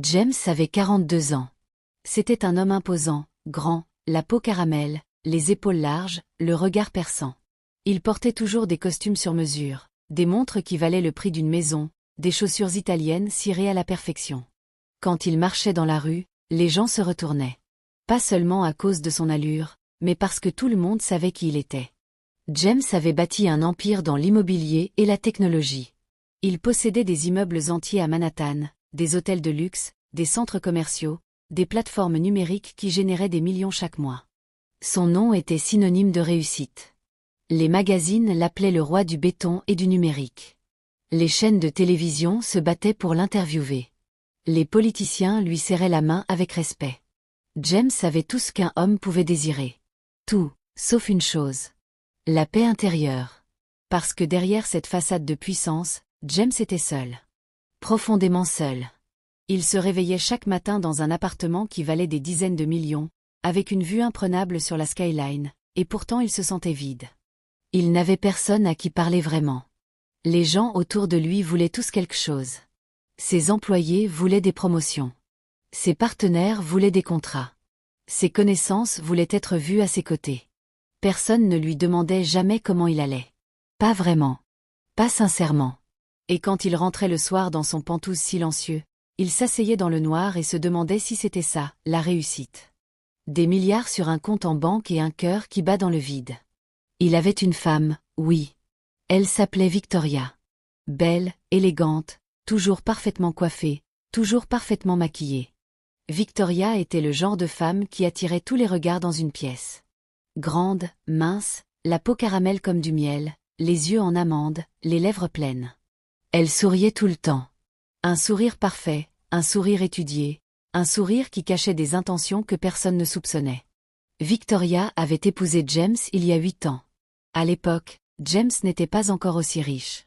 James avait 42 ans. C'était un homme imposant, grand, la peau caramel, les épaules larges, le regard perçant. Il portait toujours des costumes sur mesure, des montres qui valaient le prix d'une maison, des chaussures italiennes cirées à la perfection. Quand il marchait dans la rue, les gens se retournaient. Pas seulement à cause de son allure, mais parce que tout le monde savait qui il était. James avait bâti un empire dans l'immobilier et la technologie. Il possédait des immeubles entiers à Manhattan, des hôtels de luxe, des centres commerciaux, des plateformes numériques qui généraient des millions chaque mois. Son nom était synonyme de réussite. Les magazines l'appelaient le roi du béton et du numérique. Les chaînes de télévision se battaient pour l'interviewer. Les politiciens lui serraient la main avec respect. James avait tout ce qu'un homme pouvait désirer. Tout, sauf une chose. La paix intérieure. Parce que derrière cette façade de puissance, James était seul. Profondément seul. Il se réveillait chaque matin dans un appartement qui valait des dizaines de millions, avec une vue imprenable sur la skyline, et pourtant il se sentait vide. Il n'avait personne à qui parler vraiment. Les gens autour de lui voulaient tous quelque chose. Ses employés voulaient des promotions. Ses partenaires voulaient des contrats. Ses connaissances voulaient être vues à ses côtés. Personne ne lui demandait jamais comment il allait. Pas vraiment. Pas sincèrement. Et quand il rentrait le soir dans son pantouse silencieux, il s'asseyait dans le noir et se demandait si c'était ça, la réussite. Des milliards sur un compte en banque et un cœur qui bat dans le vide. Il avait une femme, oui. Elle s'appelait Victoria. Belle, élégante, toujours parfaitement coiffée, toujours parfaitement maquillée. Victoria était le genre de femme qui attirait tous les regards dans une pièce. Grande, mince, la peau caramel comme du miel, les yeux en amande, les lèvres pleines. Elle souriait tout le temps. Un sourire parfait, un sourire étudié, un sourire qui cachait des intentions que personne ne soupçonnait. Victoria avait épousé James il y a 8 ans. À l'époque, James n'était pas encore aussi riche.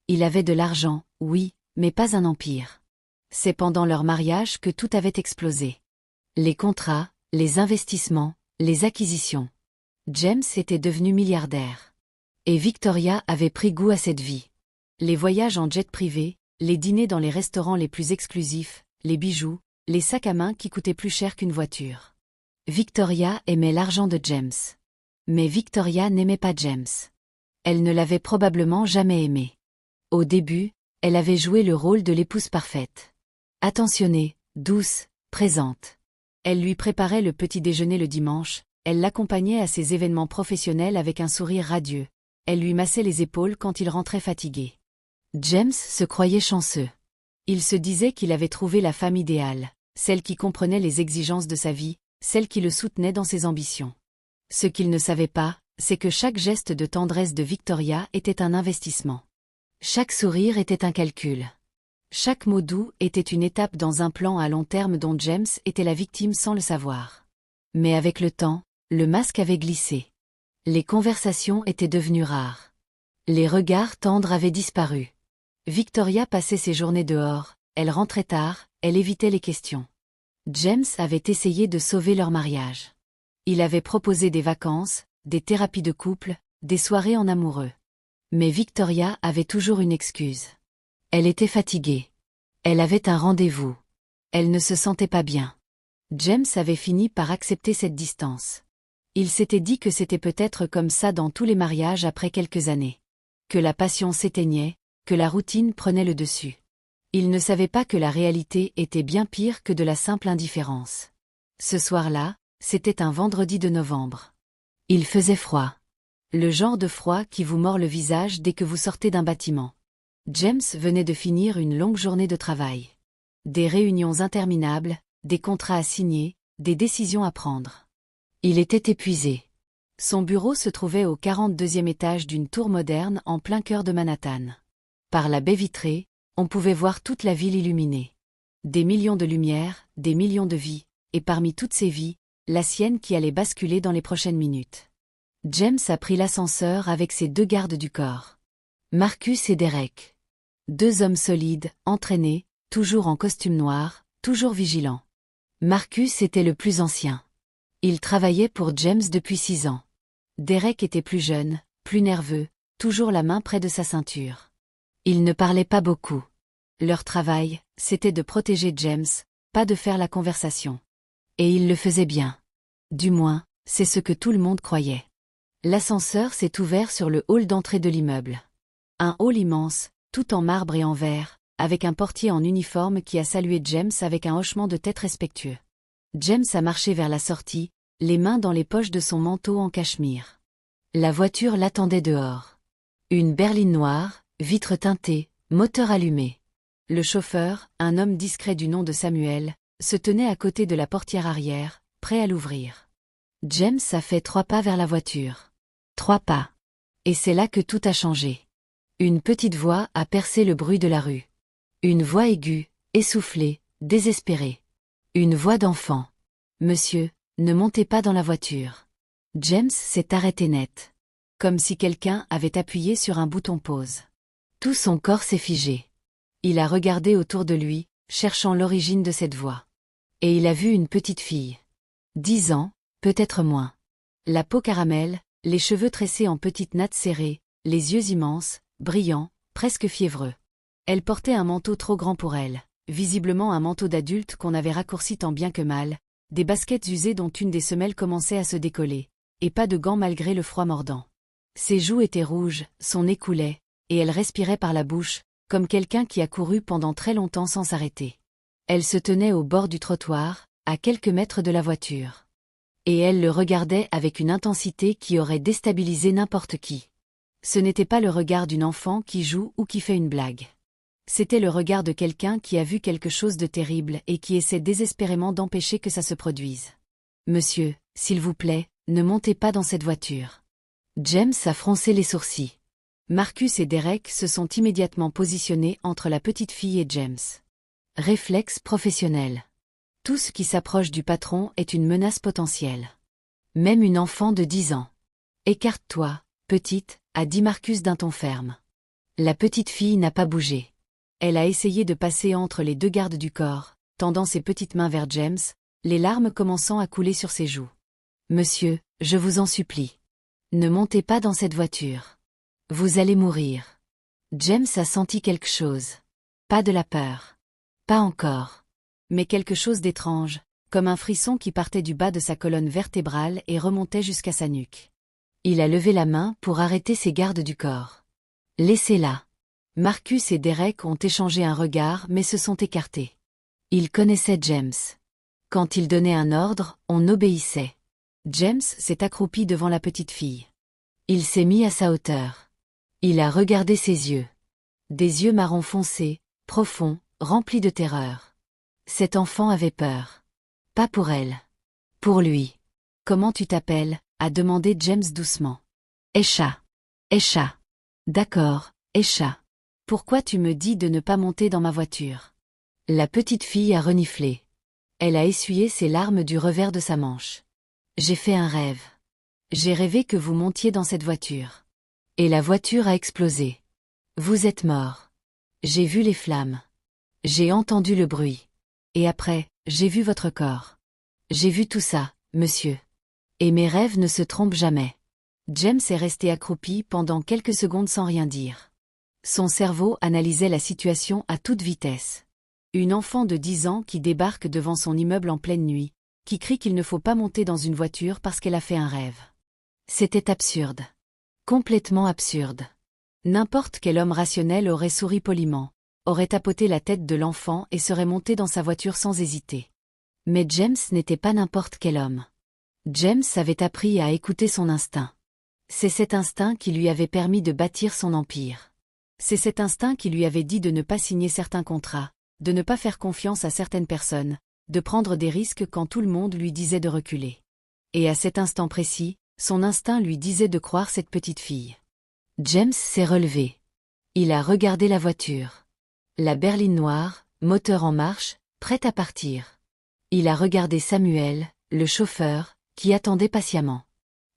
Il avait de l'argent, oui, mais pas un empire. C'est pendant leur mariage que tout avait explosé. Les contrats, les investissements, les acquisitions. James était devenu milliardaire. Et Victoria avait pris goût à cette vie. Les voyages en jet privé, les dîners dans les restaurants les plus exclusifs, les bijoux, les sacs à main qui coûtaient plus cher qu'une voiture. Victoria aimait l'argent de James. Mais Victoria n'aimait pas James. Elle ne l'avait probablement jamais aimé. Au début, elle avait joué le rôle de l'épouse parfaite. Attentionnée, douce, présente. Elle lui préparait le petit déjeuner le dimanche, elle l'accompagnait à ses événements professionnels avec un sourire radieux. Elle lui massait les épaules quand il rentrait fatigué. James se croyait chanceux. Il se disait qu'il avait trouvé la femme idéale, celle qui comprenait les exigences de sa vie, celle qui le soutenait dans ses ambitions. Ce qu'il ne savait pas, c'est que chaque geste de tendresse de Victoria était un investissement. Chaque sourire était un calcul. Chaque mot doux était une étape dans un plan à long terme dont James était la victime sans le savoir. Mais avec le temps, le masque avait glissé. Les conversations étaient devenues rares. Les regards tendres avaient disparu. Victoria passait ses journées dehors, elle rentrait tard, elle évitait les questions. James avait essayé de sauver leur mariage. Il avait proposé des vacances, des thérapies de couple, des soirées en amoureux. Mais Victoria avait toujours une excuse. Elle était fatiguée. Elle avait un rendez-vous. Elle ne se sentait pas bien. James avait fini par accepter cette distance. Il s'était dit que c'était peut-être comme ça dans tous les mariages après quelques années. Que la passion s'éteignait, que la routine prenait le dessus. Il ne savait pas que la réalité était bien pire que de la simple indifférence. Ce soir-là, c'était un vendredi de novembre. Il faisait froid. Le genre de froid qui vous mord le visage dès que vous sortez d'un bâtiment. James venait de finir une longue journée de travail. Des réunions interminables, des contrats à signer, des décisions à prendre. Il était épuisé. Son bureau se trouvait au 42e étage d'une tour moderne en plein cœur de Manhattan. Par la baie vitrée, on pouvait voir toute la ville illuminée. Des millions de lumières, des millions de vies, et parmi toutes ces vies, la sienne qui allait basculer dans les prochaines minutes. James a pris l'ascenseur avec ses 2 gardes du corps. Marcus et Derek. 2 hommes solides, entraînés, toujours en costume noir, toujours vigilants. Marcus était le plus ancien. Il travaillait pour James depuis 6 ans. Derek était plus jeune, plus nerveux, toujours la main près de sa ceinture. Ils ne parlaient pas beaucoup. Leur travail, c'était de protéger James, pas de faire la conversation. Et il le faisait bien. Du moins, c'est ce que tout le monde croyait. L'ascenseur s'est ouvert sur le hall d'entrée de l'immeuble. Un hall immense, tout en marbre et en verre, avec un portier en uniforme qui a salué James avec un hochement de tête respectueux. James a marché vers la sortie, les mains dans les poches de son manteau en cachemire. La voiture l'attendait dehors. Une berline noire, vitres teintées, moteur allumé. Le chauffeur, un homme discret du nom de Samuel, se tenait à côté de la portière arrière, prêt à l'ouvrir. James a fait 3 pas vers la voiture. 3 pas. Et c'est là que tout a changé. Une petite voix a percé le bruit de la rue. Une voix aiguë, essoufflée, désespérée. Une voix d'enfant. « Monsieur, ne montez pas dans la voiture. » James s'est arrêté net. Comme si quelqu'un avait appuyé sur un bouton pause. Tout son corps s'est figé. Il a regardé autour de lui, cherchant l'origine de cette voix. Et il a vu une petite fille. 10 ans, peut-être moins. La peau caramel, les cheveux tressés en petites nattes serrées, les yeux immenses, brillants, presque fiévreux. Elle portait un manteau trop grand pour elle, visiblement un manteau d'adulte qu'on avait raccourci tant bien que mal, des baskets usées dont une des semelles commençait à se décoller, et pas de gants malgré le froid mordant. Ses joues étaient rouges, son nez coulait, et elle respirait par la bouche, comme quelqu'un qui a couru pendant très longtemps sans s'arrêter. Elle se tenait au bord du trottoir, à quelques mètres de la voiture. Et elle le regardait avec une intensité qui aurait déstabilisé n'importe qui. Ce n'était pas le regard d'une enfant qui joue ou qui fait une blague. C'était le regard de quelqu'un qui a vu quelque chose de terrible et qui essaie désespérément d'empêcher que ça se produise. « Monsieur, s'il vous plaît, ne montez pas dans cette voiture. » James a froncé les sourcils. Marcus et Derek se sont immédiatement positionnés entre la petite fille et James. Réflexe professionnel. Tout ce qui s'approche du patron est une menace potentielle. Même une enfant de 10 ans. « Écarte-toi, petite », a dit Marcus d'un ton ferme. La petite fille n'a pas bougé. Elle a essayé de passer entre les 2 gardes du corps, tendant ses petites mains vers James, les larmes commençant à couler sur ses joues. « Monsieur, je vous en supplie. Ne montez pas dans cette voiture. Vous allez mourir. » James a senti quelque chose. Pas de la peur. Pas encore. Mais quelque chose d'étrange, comme un frisson qui partait du bas de sa colonne vertébrale et remontait jusqu'à sa nuque. Il a levé la main pour arrêter ses gardes du corps. « Laissez-la. » Marcus et Derek ont échangé un regard mais se sont écartés. Ils connaissaient James. Quand il donnait un ordre, on obéissait. James s'est accroupi devant la petite fille. Il s'est mis à sa hauteur. Il a regardé ses yeux. Des yeux marron foncé, profonds, remplis de terreur. Cet enfant avait peur. Pas pour elle. Pour lui. « Comment tu t'appelles » a demandé James doucement. « Esha. »« Esha. »« D'accord, Esha. Pourquoi tu me dis de ne pas monter dans ma voiture ?» La petite fille a reniflé. Elle a essuyé ses larmes du revers de sa manche. « J'ai fait un rêve. J'ai rêvé que vous montiez dans cette voiture. Et la voiture a explosé. Vous êtes mort. J'ai vu les flammes. J'ai entendu le bruit. Et après, j'ai vu votre corps. J'ai vu tout ça, monsieur. Et mes rêves ne se trompent jamais. » James est resté accroupi pendant quelques secondes sans rien dire. Son cerveau analysait la situation à toute vitesse. Une enfant de 10 ans qui débarque devant son immeuble en pleine nuit, qui crie qu'il ne faut pas monter dans une voiture parce qu'elle a fait un rêve. C'était absurde. Complètement absurde. N'importe quel homme rationnel aurait souri poliment, aurait tapoté la tête de l'enfant et serait monté dans sa voiture sans hésiter. Mais James n'était pas n'importe quel homme. James avait appris à écouter son instinct. C'est cet instinct qui lui avait permis de bâtir son empire. C'est cet instinct qui lui avait dit de ne pas signer certains contrats, de ne pas faire confiance à certaines personnes, de prendre des risques quand tout le monde lui disait de reculer. Et à cet instant précis, son instinct lui disait de croire cette petite fille. James s'est relevé. Il a regardé la voiture. La berline noire, moteur en marche, prête à partir. Il a regardé Samuel, le chauffeur, qui attendait patiemment.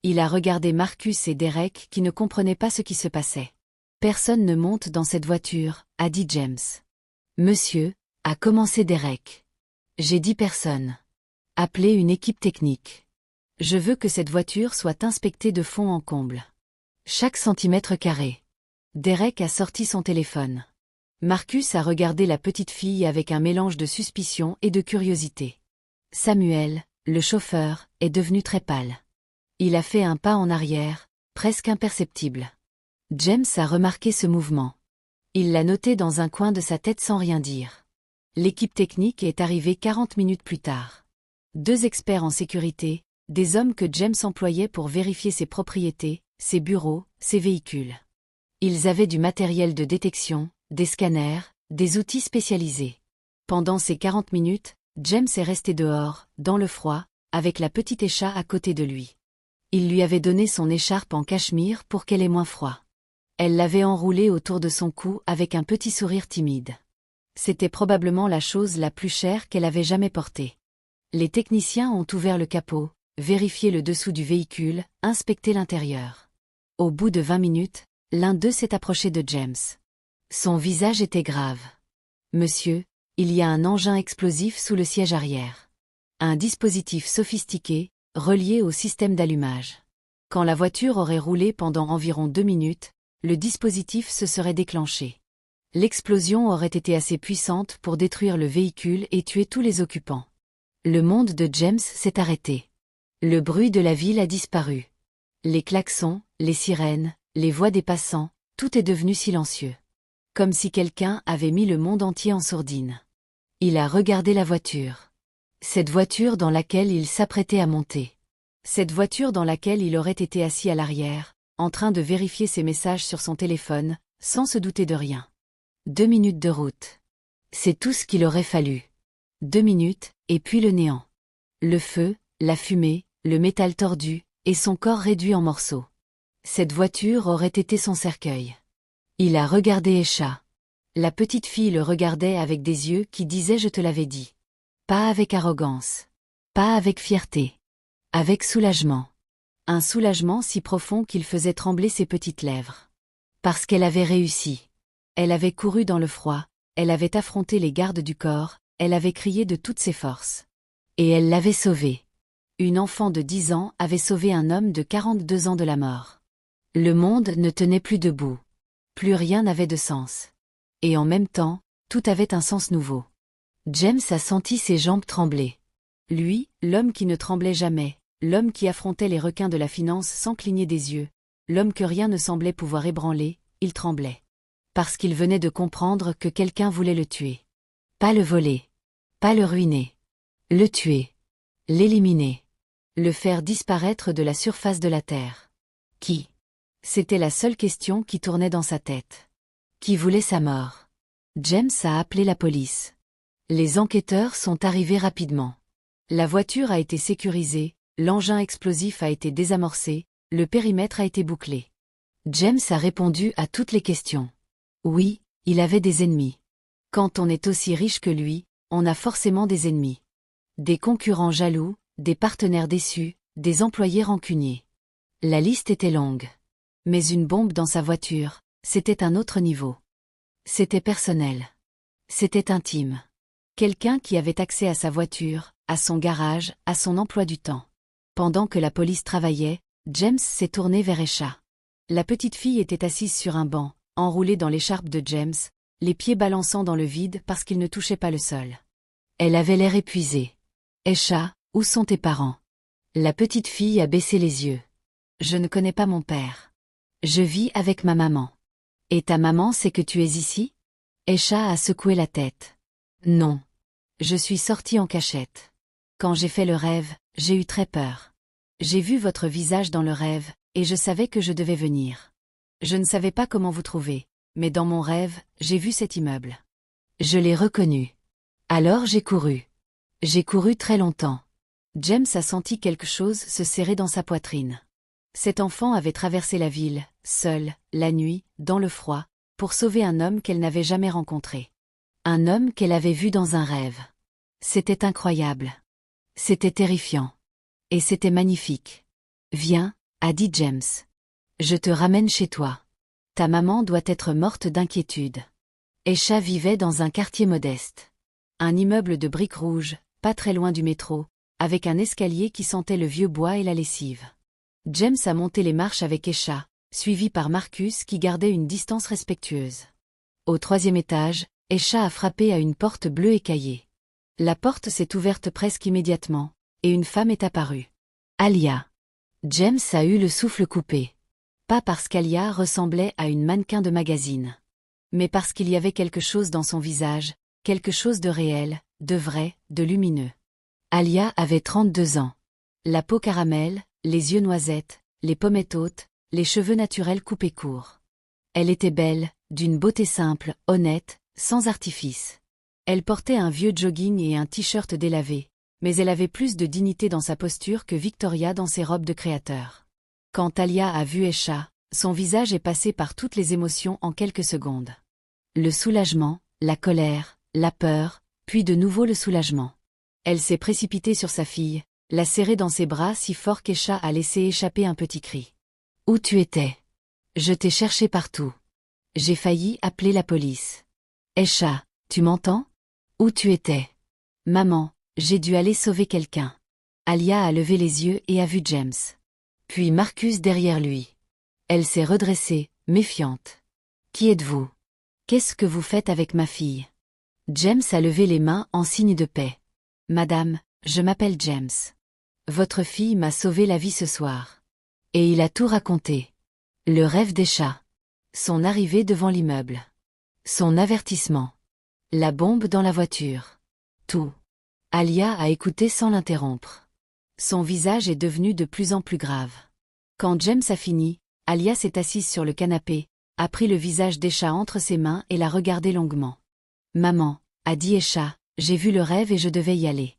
Il a regardé Marcus et Derek qui ne comprenaient pas ce qui se passait. « Personne ne monte dans cette voiture » a dit James. « Monsieur » a commencé Derek. « J'ai dit personne. Appelez une équipe technique. Je veux que cette voiture soit inspectée de fond en comble. Chaque centimètre carré. » Derek a sorti son téléphone. Marcus a regardé la petite fille avec un mélange de suspicion et de curiosité. Samuel, le chauffeur, est devenu très pâle. Il a fait un pas en arrière, presque imperceptible. James a remarqué ce mouvement. Il l'a noté dans un coin de sa tête sans rien dire. L'équipe technique est arrivée 40 minutes plus tard. 2 experts en sécurité, des hommes que James employait pour vérifier ses propriétés, ses bureaux, ses véhicules. Ils avaient du matériel de détection, des scanners, des outils spécialisés. Pendant ces 40 minutes, James est resté dehors, dans le froid, avec la petite Esha à côté de lui. Il lui avait donné son écharpe en cachemire pour qu'elle ait moins froid. Elle l'avait enroulée autour de son cou avec un petit sourire timide. C'était probablement la chose la plus chère qu'elle avait jamais portée. Les techniciens ont ouvert le capot, vérifié le dessous du véhicule, inspecté l'intérieur. Au bout de 20 minutes, l'un d'eux s'est approché de James. Son visage était grave. « Monsieur, il y a un engin explosif sous le siège arrière. Un dispositif sophistiqué, relié au système d'allumage. Quand la voiture aurait roulé pendant environ 2 minutes, le dispositif se serait déclenché. L'explosion aurait été assez puissante pour détruire le véhicule et tuer tous les occupants. » Le monde de James s'est arrêté. Le bruit de la ville a disparu. Les klaxons, les sirènes, les voix des passants, tout est devenu silencieux. Comme si quelqu'un avait mis le monde entier en sourdine. Il a regardé la voiture. Cette voiture dans laquelle il s'apprêtait à monter. Cette voiture dans laquelle il aurait été assis à l'arrière, en train de vérifier ses messages sur son téléphone, sans se douter de rien. 2 minutes de route. C'est tout ce qu'il aurait fallu. 2 minutes, et puis le néant. Le feu, la fumée, le métal tordu, et son corps réduit en morceaux. Cette voiture aurait été son cercueil. Il a regardé Esha. La petite fille le regardait avec des yeux qui disaient « Je te l'avais dit ». Pas avec arrogance. Pas avec fierté. Avec soulagement. Un soulagement si profond qu'il faisait trembler ses petites lèvres. Parce qu'elle avait réussi. Elle avait couru dans le froid, elle avait affronté les gardes du corps, elle avait crié de toutes ses forces. Et elle l'avait sauvé. Une enfant de 10 ans avait sauvé un homme de 42 ans de la mort. Le monde ne tenait plus debout. Plus rien n'avait de sens. Et en même temps, tout avait un sens nouveau. James a senti ses jambes trembler. Lui, l'homme qui ne tremblait jamais, l'homme qui affrontait les requins de la finance sans cligner des yeux, l'homme que rien ne semblait pouvoir ébranler, il tremblait. Parce qu'il venait de comprendre que quelqu'un voulait le tuer. Pas le voler. Pas le ruiner. Le tuer. L'éliminer. Le faire disparaître de la surface de la terre. Qui ? C'était la seule question qui tournait dans sa tête. Qui voulait sa mort ? James a appelé la police. Les enquêteurs sont arrivés rapidement. La voiture a été sécurisée, l'engin explosif a été désamorcé, le périmètre a été bouclé. James a répondu à toutes les questions. Oui, il avait des ennemis. Quand on est aussi riche que lui, on a forcément des ennemis. Des concurrents jaloux, des partenaires déçus, des employés rancuniers. La liste était longue. Mais une bombe dans sa voiture, c'était un autre niveau. C'était personnel. C'était intime. Quelqu'un qui avait accès à sa voiture, à son garage, à son emploi du temps. Pendant que la police travaillait, James s'est tourné vers Esha. La petite fille était assise sur un banc, enroulée dans l'écharpe de James, les pieds balançant dans le vide parce qu'il ne touchait pas le sol. Elle avait l'air épuisée. « Esha, où sont tes parents ?» La petite fille a baissé les yeux. « Je ne connais pas mon père. Je vis avec ma maman. » « Et ta maman sait que tu es ici ?» Esha a secoué la tête. « Non. Je suis sortie en cachette. Quand j'ai fait le rêve, j'ai eu très peur. J'ai vu votre visage dans le rêve, et je savais que je devais venir. Je ne savais pas comment vous trouver, mais dans mon rêve, j'ai vu cet immeuble. Je l'ai reconnu. Alors j'ai couru. J'ai couru très longtemps. » James a senti quelque chose se serrer dans sa poitrine. Cet enfant avait traversé la ville, seule, la nuit, dans le froid, pour sauver un homme qu'elle n'avait jamais rencontré. Un homme qu'elle avait vu dans un rêve. C'était incroyable. C'était terrifiant. Et c'était magnifique. « Viens, » a dit James. « Je te ramène chez toi. Ta maman doit être morte d'inquiétude. » Esha vivait dans un quartier modeste. Un immeuble de briques rouges, pas très loin du métro, avec un escalier qui sentait le vieux bois et la lessive. James a monté les marches avec Esha, suivi par Marcus qui gardait une distance respectueuse. Au 3e étage, Esha a frappé à une porte bleue écaillée. La porte s'est ouverte presque immédiatement, et une femme est apparue. Alia. James a eu le souffle coupé. Pas parce qu'Alia ressemblait à une mannequin de magazine. Mais parce qu'il y avait quelque chose dans son visage, quelque chose de réel, de vrai, de lumineux. Alia avait 32 ans. La peau caramel, les yeux noisettes, les pommettes hautes, les cheveux naturels coupés courts. Elle était belle, d'une beauté simple, honnête, sans artifice. Elle portait un vieux jogging et un t-shirt délavé, mais elle avait plus de dignité dans sa posture que Victoria dans ses robes de créateur. Quand Alia a vu Esha, son visage est passé par toutes les émotions en quelques secondes. Le soulagement, la colère, la peur, puis de nouveau le soulagement. Elle s'est précipitée sur sa fille, l'a serrée dans ses bras si fort qu'Esha a laissé échapper un petit cri. « Où tu étais ? Je t'ai cherché partout. J'ai failli appeler la police. Esha, tu m'entends ? Où tu étais ? Maman, j'ai dû aller sauver quelqu'un. » Alia a levé les yeux et a vu James. Puis Marcus derrière lui. Elle s'est redressée, méfiante. « Qui êtes-vous ? Qu'est-ce que vous faites avec ma fille ? » James a levé les mains en signe de paix. « Madame, je m'appelle James. Votre fille m'a sauvé la vie ce soir. » Et il a tout raconté. Le rêve d'Esha. Son arrivée devant l'immeuble. Son avertissement. La bombe dans la voiture. Tout. Alia a écouté sans l'interrompre. Son visage est devenu de plus en plus grave. Quand James a fini, Alia s'est assise sur le canapé, a pris le visage d'Esha entre ses mains et l'a regardé longuement. « Maman, » a dit Esha, « j'ai vu le rêve et je devais y aller.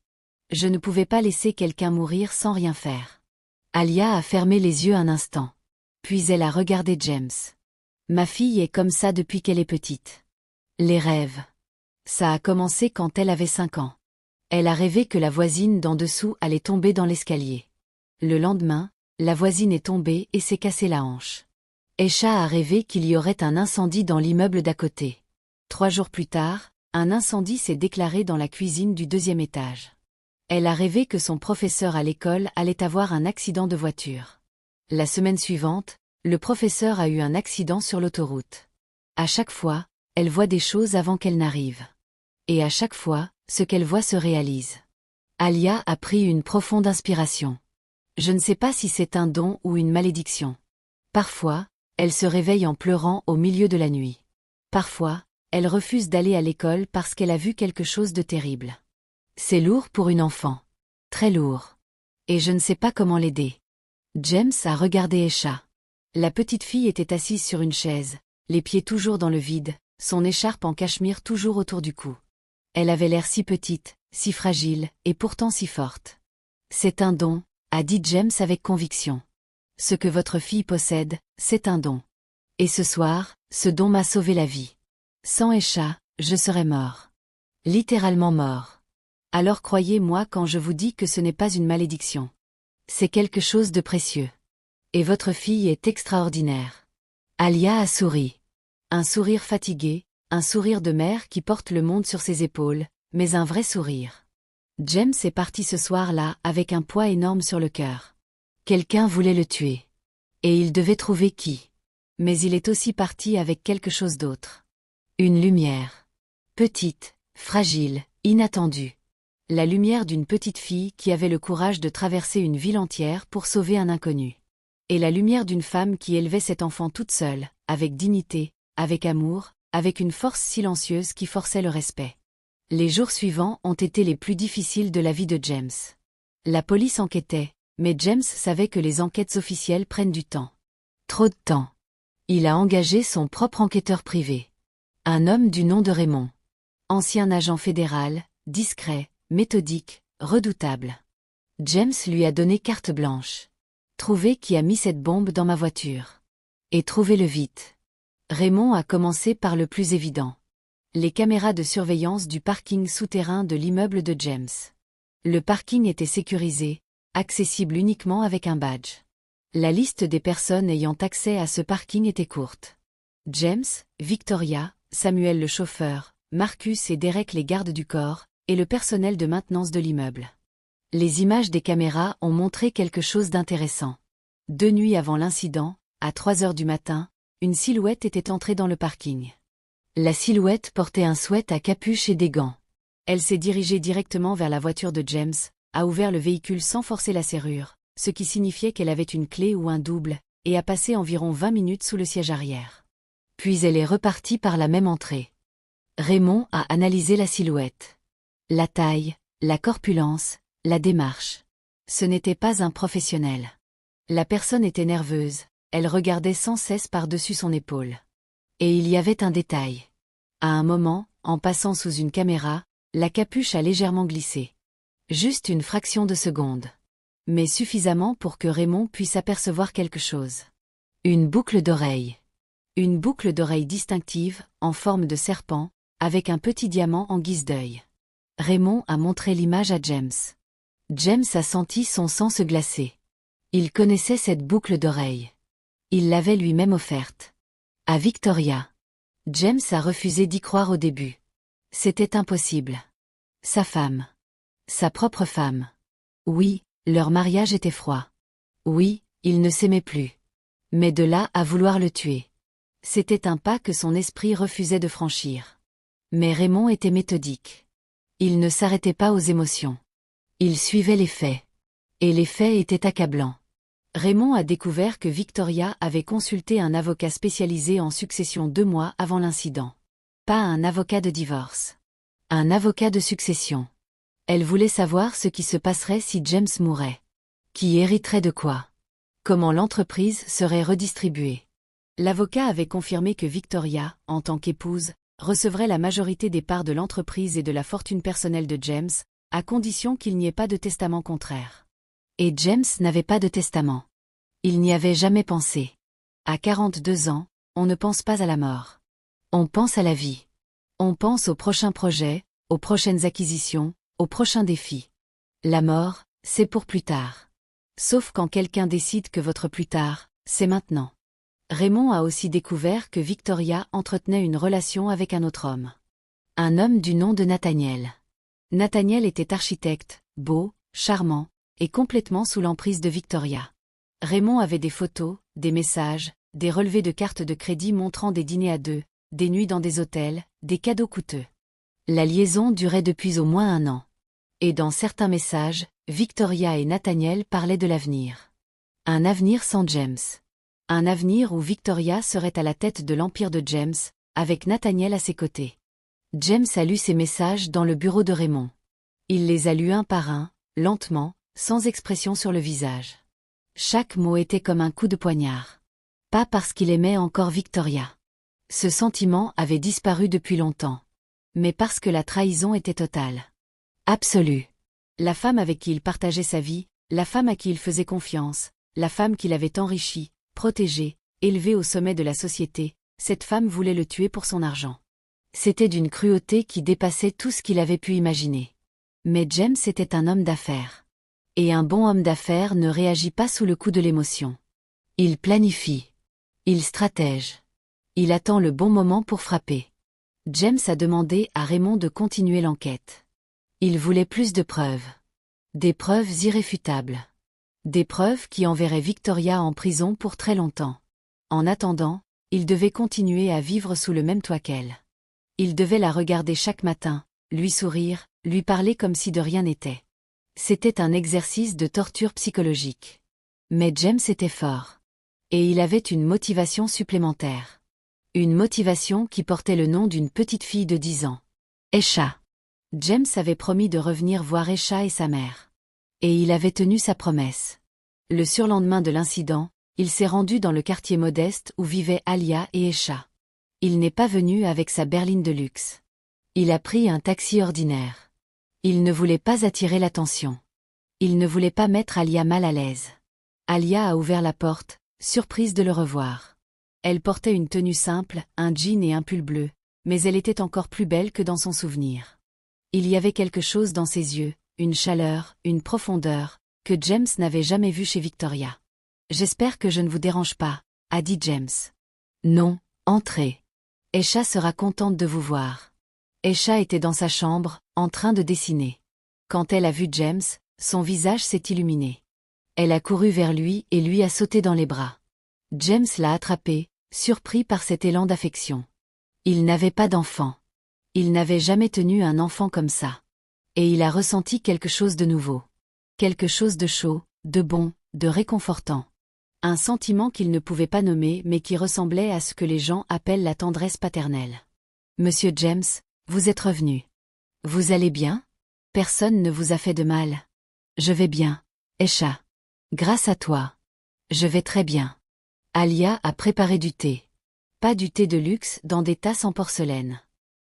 Je ne pouvais pas laisser quelqu'un mourir sans rien faire. » Alia a fermé les yeux un instant. Puis elle a regardé James. « Ma fille est comme ça depuis qu'elle est petite. Les rêves. Ça a commencé quand elle avait 5 ans. Elle a rêvé que la voisine d'en dessous allait tomber dans l'escalier. Le lendemain, la voisine est tombée et s'est cassé la hanche. Esha a rêvé qu'il y aurait un incendie dans l'immeuble d'à côté. 3 jours plus tard, un incendie s'est déclaré dans la cuisine du 2e étage. Elle a rêvé que son professeur à l'école allait avoir un accident de voiture. La semaine suivante, le professeur a eu un accident sur l'autoroute. À chaque fois, elle voit des choses avant qu'elles n'arrivent. Et à chaque fois, ce qu'elle voit se réalise. Alia a pris une profonde inspiration. Je ne sais pas si c'est un don ou une malédiction. Parfois, elle se réveille en pleurant au milieu de la nuit. Parfois, elle refuse d'aller à l'école parce qu'elle a vu quelque chose de terrible. C'est lourd pour une enfant. Très lourd. Et je ne sais pas comment l'aider. James a regardé Esha. La petite fille était assise sur une chaise, les pieds toujours dans le vide, son écharpe en cachemire toujours autour du cou. Elle avait l'air si petite, si fragile, et pourtant si forte. C'est un don, a dit James avec conviction. Ce que votre fille possède, c'est un don. Et ce soir, ce don m'a sauvé la vie. Sans Esha, je serais mort. Littéralement mort. Alors croyez-moi quand je vous dis que ce n'est pas une malédiction. C'est quelque chose de précieux. Et votre fille est extraordinaire. Alia a souri. Un sourire fatigué, un sourire de mère qui porte le monde sur ses épaules, mais un vrai sourire. James est parti ce soir-là avec un poids énorme sur le cœur. Quelqu'un voulait le tuer. Et il devait trouver qui. Mais il est aussi parti avec quelque chose d'autre. Une lumière. Petite, fragile, inattendue. La lumière d'une petite fille qui avait le courage de traverser une ville entière pour sauver un inconnu. Et la lumière d'une femme qui élevait cet enfant toute seule, avec dignité, avec amour, avec une force silencieuse qui forçait le respect. Les jours suivants ont été les plus difficiles de la vie de James. La police enquêtait, mais James savait que les enquêtes officielles prennent du temps. Trop de temps. Il a engagé son propre enquêteur privé. Un homme du nom de Raymond. Ancien agent fédéral, discret, méthodique, redoutable. James lui a donné carte blanche. Trouvez qui a mis cette bombe dans ma voiture. Et trouvez-le vite. Raymond a commencé par le plus évident. Les caméras de surveillance du parking souterrain de l'immeuble de James. Le parking était sécurisé, accessible uniquement avec un badge. La liste des personnes ayant accès à ce parking était courte. James, Victoria, Samuel le chauffeur, Marcus et Derek les gardes du corps, et le personnel de maintenance de l'immeuble. Les images des caméras ont montré quelque chose d'intéressant. 2 nuits avant l'incident, à 3 heures du matin, une silhouette était entrée dans le parking. La silhouette portait un sweat à capuche et des gants. Elle s'est dirigée directement vers la voiture de James, a ouvert le véhicule sans forcer la serrure, ce qui signifiait qu'elle avait une clé ou un double, et a passé environ 20 minutes sous le siège arrière. Puis elle est repartie par la même entrée. Raymond a analysé la silhouette. La taille, la corpulence, la démarche. Ce n'était pas un professionnel. La personne était nerveuse, elle regardait sans cesse par-dessus son épaule. Et il y avait un détail. À un moment, en passant sous une caméra, la capuche a légèrement glissé. Juste une fraction de seconde. Mais suffisamment pour que Raymond puisse apercevoir quelque chose. Une boucle d'oreille. Une boucle d'oreille distinctive, en forme de serpent, avec un petit diamant en guise d'œil. Raymond a montré l'image à James. James a senti son sang se glacer. Il connaissait cette boucle d'oreille. Il l'avait lui-même offerte. À Victoria. James a refusé d'y croire au début. C'était impossible. Sa femme. Sa propre femme. Oui, leur mariage était froid. Oui, ils ne s'aimaient plus. Mais de là à vouloir le tuer. C'était un pas que son esprit refusait de franchir. Mais Raymond était méthodique. Il ne s'arrêtait pas aux émotions. Il suivait les faits. Et les faits étaient accablants. Raymond a découvert que Victoria avait consulté un avocat spécialisé en succession 2 mois avant l'incident. Pas un avocat de divorce. Un avocat de succession. Elle voulait savoir ce qui se passerait si James mourait. Qui hériterait de quoi? Comment l'entreprise serait redistribuée? L'avocat avait confirmé que Victoria, en tant qu'épouse, recevrait la majorité des parts de l'entreprise et de la fortune personnelle de James, à condition qu'il n'y ait pas de testament contraire. Et James n'avait pas de testament. Il n'y avait jamais pensé. À 42 ans, on ne pense pas à la mort. On pense à la vie. On pense aux prochains projets, aux prochaines acquisitions, aux prochains défis. La mort, c'est pour plus tard. Sauf quand quelqu'un décide que votre plus tard, c'est maintenant. Raymond a aussi découvert que Victoria entretenait une relation avec un autre homme. Un homme du nom de Nathaniel. Nathaniel était architecte, beau, charmant, et complètement sous l'emprise de Victoria. Raymond avait des photos, des messages, des relevés de cartes de crédit montrant des dîners à deux, des nuits dans des hôtels, des cadeaux coûteux. La liaison durait depuis au moins 1 an. Et dans certains messages, Victoria et Nathaniel parlaient de l'avenir. Un avenir sans James. Un avenir où Victoria serait à la tête de l'empire de James, avec Nathaniel à ses côtés. James a lu ces messages dans le bureau de Raymond. Il les a lus un par un, lentement, sans expression sur le visage. Chaque mot était comme un coup de poignard. Pas parce qu'il aimait encore Victoria. Ce sentiment avait disparu depuis longtemps. Mais parce que la trahison était totale. Absolue. La femme avec qui il partageait sa vie, la femme à qui il faisait confiance, la femme qu'il avait enrichie, protégée, élevée au sommet de la société, cette femme voulait le tuer pour son argent. C'était d'une cruauté qui dépassait tout ce qu'il avait pu imaginer. Mais James était un homme d'affaires. Et un bon homme d'affaires ne réagit pas sous le coup de l'émotion. Il planifie. Il stratège. Il attend le bon moment pour frapper. James a demandé à Raymond de continuer l'enquête. Il voulait plus de preuves. Des preuves irréfutables. Des preuves qui enverraient Victoria en prison pour très longtemps. En attendant, il devait continuer à vivre sous le même toit qu'elle. Il devait la regarder chaque matin, lui sourire, lui parler comme si de rien n'était. C'était un exercice de torture psychologique. Mais James était fort. Et il avait une motivation supplémentaire. Une motivation qui portait le nom d'une petite fille de 10 ans. Esha. James avait promis de revenir voir Esha et sa mère. Et il avait tenu sa promesse. Le surlendemain de l'incident, il s'est rendu dans le quartier modeste où vivaient Alia et Esha. Il n'est pas venu avec sa berline de luxe. Il a pris un taxi ordinaire. Il ne voulait pas attirer l'attention. Il ne voulait pas mettre Alia mal à l'aise. Alia a ouvert la porte, surprise de le revoir. Elle portait une tenue simple, un jean et un pull bleu, mais elle était encore plus belle que dans son souvenir. Il y avait quelque chose dans ses yeux, une chaleur, une profondeur, que James n'avait jamais vue chez Victoria. « J'espère que je ne vous dérange pas », a dit James. « Non, entrez. Esha sera contente de vous voir. » Esha était dans sa chambre, en train de dessiner. Quand elle a vu James, son visage s'est illuminé. Elle a couru vers lui et lui a sauté dans les bras. James l'a attrapé, surpris par cet élan d'affection. Il n'avait pas d'enfant. Il n'avait jamais tenu un enfant comme ça. Et il a ressenti quelque chose de nouveau. Quelque chose de chaud, de bon, de réconfortant. Un sentiment qu'il ne pouvait pas nommer mais qui ressemblait à ce que les gens appellent la tendresse paternelle. « Monsieur James, vous êtes revenu. Vous allez bien? Personne ne vous a fait de mal. » « Je vais bien, Esha. Grâce à toi. Je vais très bien. » Alia a préparé du thé. Pas du thé de luxe dans des tasses en porcelaine.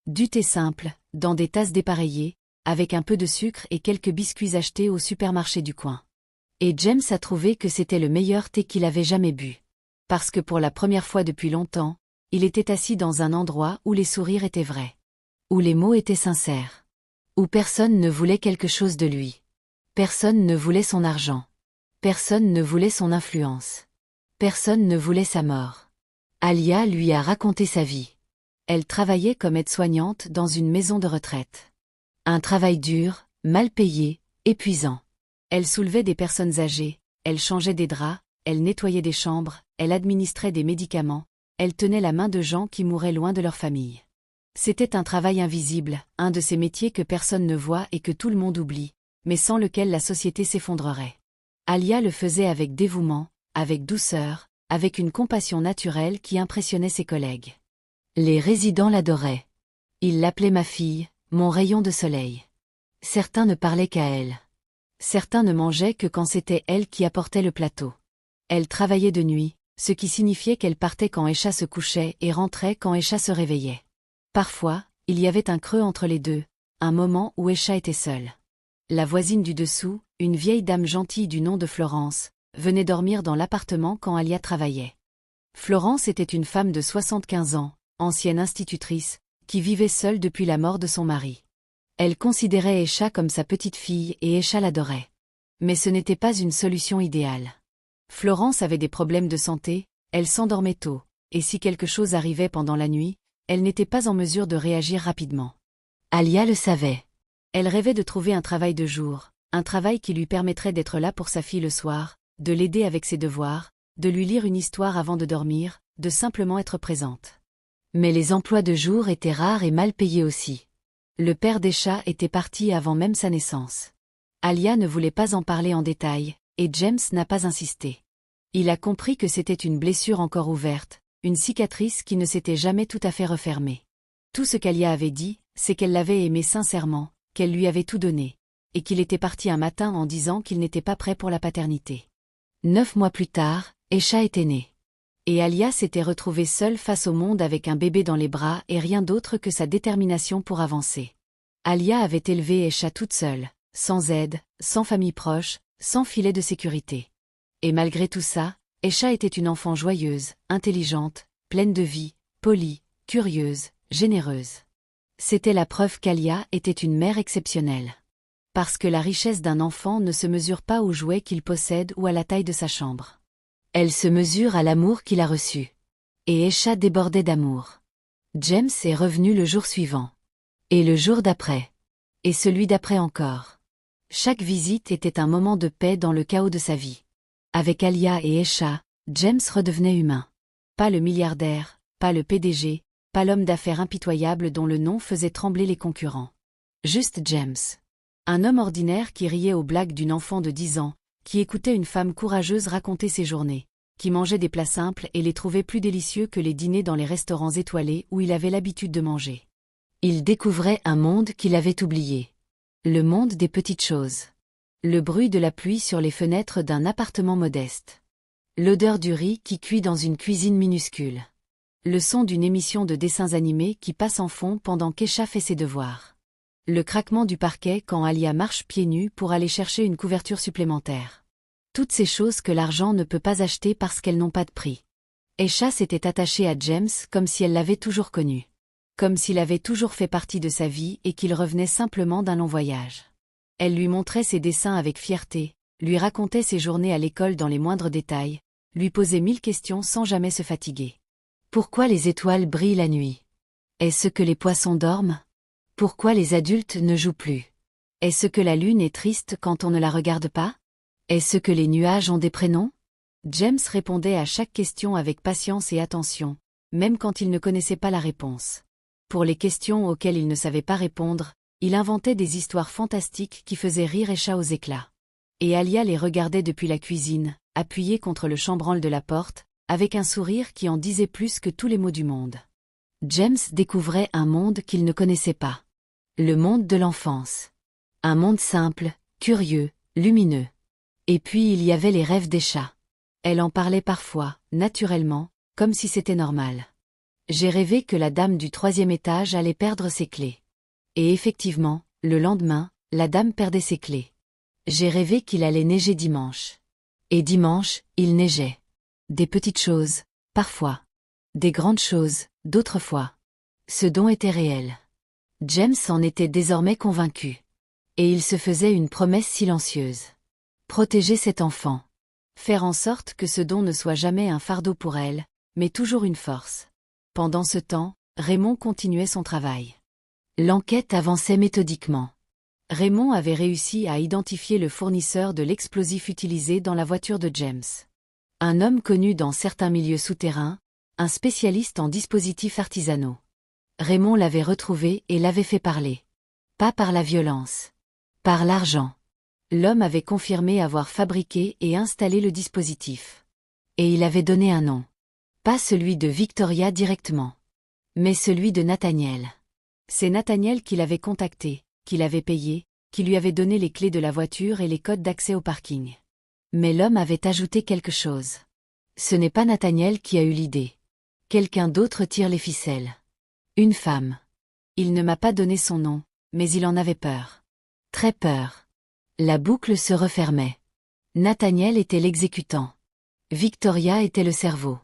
Du thé simple, dans des tasses dépareillées, avec un peu de sucre et quelques biscuits achetés au supermarché du coin. Et James a trouvé que c'était le meilleur thé qu'il avait jamais bu. Parce que pour la première fois depuis longtemps, il était assis dans un endroit où les sourires étaient vrais. Où les mots étaient sincères. Où personne ne voulait quelque chose de lui. Personne ne voulait son argent. Personne ne voulait son influence. Personne ne voulait sa mort. Alia lui a raconté sa vie. Elle travaillait comme aide-soignante dans une maison de retraite. Un travail dur, mal payé, épuisant. Elle soulevait des personnes âgées, elle changeait des draps, elle nettoyait des chambres, elle administrait des médicaments, elle tenait la main de gens qui mouraient loin de leur famille. C'était un travail invisible, un de ces métiers que personne ne voit et que tout le monde oublie, mais sans lequel la société s'effondrerait. Alia le faisait avec dévouement, avec douceur, avec une compassion naturelle qui impressionnait ses collègues. Les résidents l'adoraient. Ils l'appelaient ma fille, mon rayon de soleil. Certains ne parlaient qu'à elle. Certains ne mangeaient que quand c'était elle qui apportait le plateau. Elle travaillait de nuit, ce qui signifiait qu'elle partait quand Esha se couchait et rentrait quand Esha se réveillait. Parfois, il y avait un creux entre les deux, un moment où Esha était seule. La voisine du dessous, une vieille dame gentille du nom de Florence, venait dormir dans l'appartement quand Alia travaillait. Florence était une femme de 75 ans, ancienne institutrice, qui vivait seule depuis la mort de son mari. Elle considérait Esha comme sa petite fille et Esha l'adorait. Mais ce n'était pas une solution idéale. Florence avait des problèmes de santé, elle s'endormait tôt, et si quelque chose arrivait pendant la nuit, elle n'était pas en mesure de réagir rapidement. Alia le savait. Elle rêvait de trouver un travail de jour, un travail qui lui permettrait d'être là pour sa fille le soir, de l'aider avec ses devoirs, de lui lire une histoire avant de dormir, de simplement être présente. Mais les emplois de jour étaient rares et mal payés aussi. Le père d'Esha était parti avant même sa naissance. Alia ne voulait pas en parler en détail, et James n'a pas insisté. Il a compris que c'était une blessure encore ouverte, une cicatrice qui ne s'était jamais tout à fait refermée. Tout ce qu'Alia avait dit, c'est qu'elle l'avait aimé sincèrement, qu'elle lui avait tout donné, et qu'il était parti un matin en disant qu'il n'était pas prêt pour la paternité. 9 mois plus tard, Esha était née. Et Alia s'était retrouvée seule face au monde avec un bébé dans les bras et rien d'autre que sa détermination pour avancer. Alia avait élevé Esha toute seule, sans aide, sans famille proche, sans filet de sécurité. Et malgré tout ça, Esha était une enfant joyeuse, intelligente, pleine de vie, polie, curieuse, généreuse. C'était la preuve qu'Alia était une mère exceptionnelle. Parce que la richesse d'un enfant ne se mesure pas aux jouets qu'il possède ou à la taille de sa chambre. Elle se mesure à l'amour qu'il a reçu. Et Esha débordait d'amour. James est revenu le jour suivant. Et le jour d'après. Et celui d'après encore. Chaque visite était un moment de paix dans le chaos de sa vie. Avec Alia et Esha, James redevenait humain. Pas le milliardaire, pas le PDG, pas l'homme d'affaires impitoyable dont le nom faisait trembler les concurrents. Juste James. Un homme ordinaire qui riait aux blagues d'une enfant de 10 ans, qui écoutait une femme courageuse raconter ses journées, qui mangeait des plats simples et les trouvait plus délicieux que les dîners dans les restaurants étoilés où il avait l'habitude de manger. Il découvrait un monde qu'il avait oublié. Le monde des petites choses. Le bruit de la pluie sur les fenêtres d'un appartement modeste. L'odeur du riz qui cuit dans une cuisine minuscule. Le son d'une émission de dessins animés qui passe en fond pendant qu'Esha fait ses devoirs. Le craquement du parquet quand Alia marche pieds nus pour aller chercher une couverture supplémentaire. Toutes ces choses que l'argent ne peut pas acheter parce qu'elles n'ont pas de prix. Esha s'était attachée à James comme si elle l'avait toujours connu. Comme s'il avait toujours fait partie de sa vie et qu'il revenait simplement d'un long voyage. Elle lui montrait ses dessins avec fierté, lui racontait ses journées à l'école dans les moindres détails, lui posait 1000 questions sans jamais se fatiguer. Pourquoi les étoiles brillent la nuit? Est-ce que les poissons dorment? Pourquoi les adultes ne jouent plus? Est-ce que la lune est triste quand on ne la regarde pas? Est-ce que les nuages ont des prénoms? James répondait à chaque question avec patience et attention, même quand il ne connaissait pas la réponse. Pour les questions auxquelles il ne savait pas répondre, il inventait des histoires fantastiques qui faisaient rire Esha aux éclats. Et Alia les regardait depuis la cuisine, appuyée contre le chambranle de la porte, avec un sourire qui en disait plus que tous les mots du monde. James découvrait un monde qu'il ne connaissait pas. Le monde de l'enfance. Un monde simple, curieux, lumineux. Et puis il y avait les rêves d'Esha. Elle en parlait parfois, naturellement, comme si c'était normal. J'ai rêvé que la dame du 3e étage allait perdre ses clés. Et effectivement, le lendemain, la dame perdait ses clés. J'ai rêvé qu'il allait neiger dimanche. Et dimanche, il neigeait. Des petites choses, parfois. Des grandes choses, d'autres fois. Ce don était réel. James en était désormais convaincu. Et il se faisait une promesse silencieuse. Protéger cet enfant. Faire en sorte que ce don ne soit jamais un fardeau pour elle, mais toujours une force. Pendant ce temps, Raymond continuait son travail. L'enquête avançait méthodiquement. Raymond avait réussi à identifier le fournisseur de l'explosif utilisé dans la voiture de James. Un homme connu dans certains milieux souterrains, un spécialiste en dispositifs artisanaux. Raymond l'avait retrouvé et l'avait fait parler. Pas par la violence. Par l'argent. L'homme avait confirmé avoir fabriqué et installé le dispositif. Et il avait donné un nom. Pas celui de Victoria directement. Mais celui de Nathaniel. C'est Nathaniel qui l'avait contacté, qui l'avait payé, qui lui avait donné les clés de la voiture et les codes d'accès au parking. Mais l'homme avait ajouté quelque chose. Ce n'est pas Nathaniel qui a eu l'idée. Quelqu'un d'autre tire les ficelles. Une femme. Il ne m'a pas donné son nom, mais il en avait peur. Très peur. La boucle se refermait. Nathaniel était l'exécutant. Victoria était le cerveau.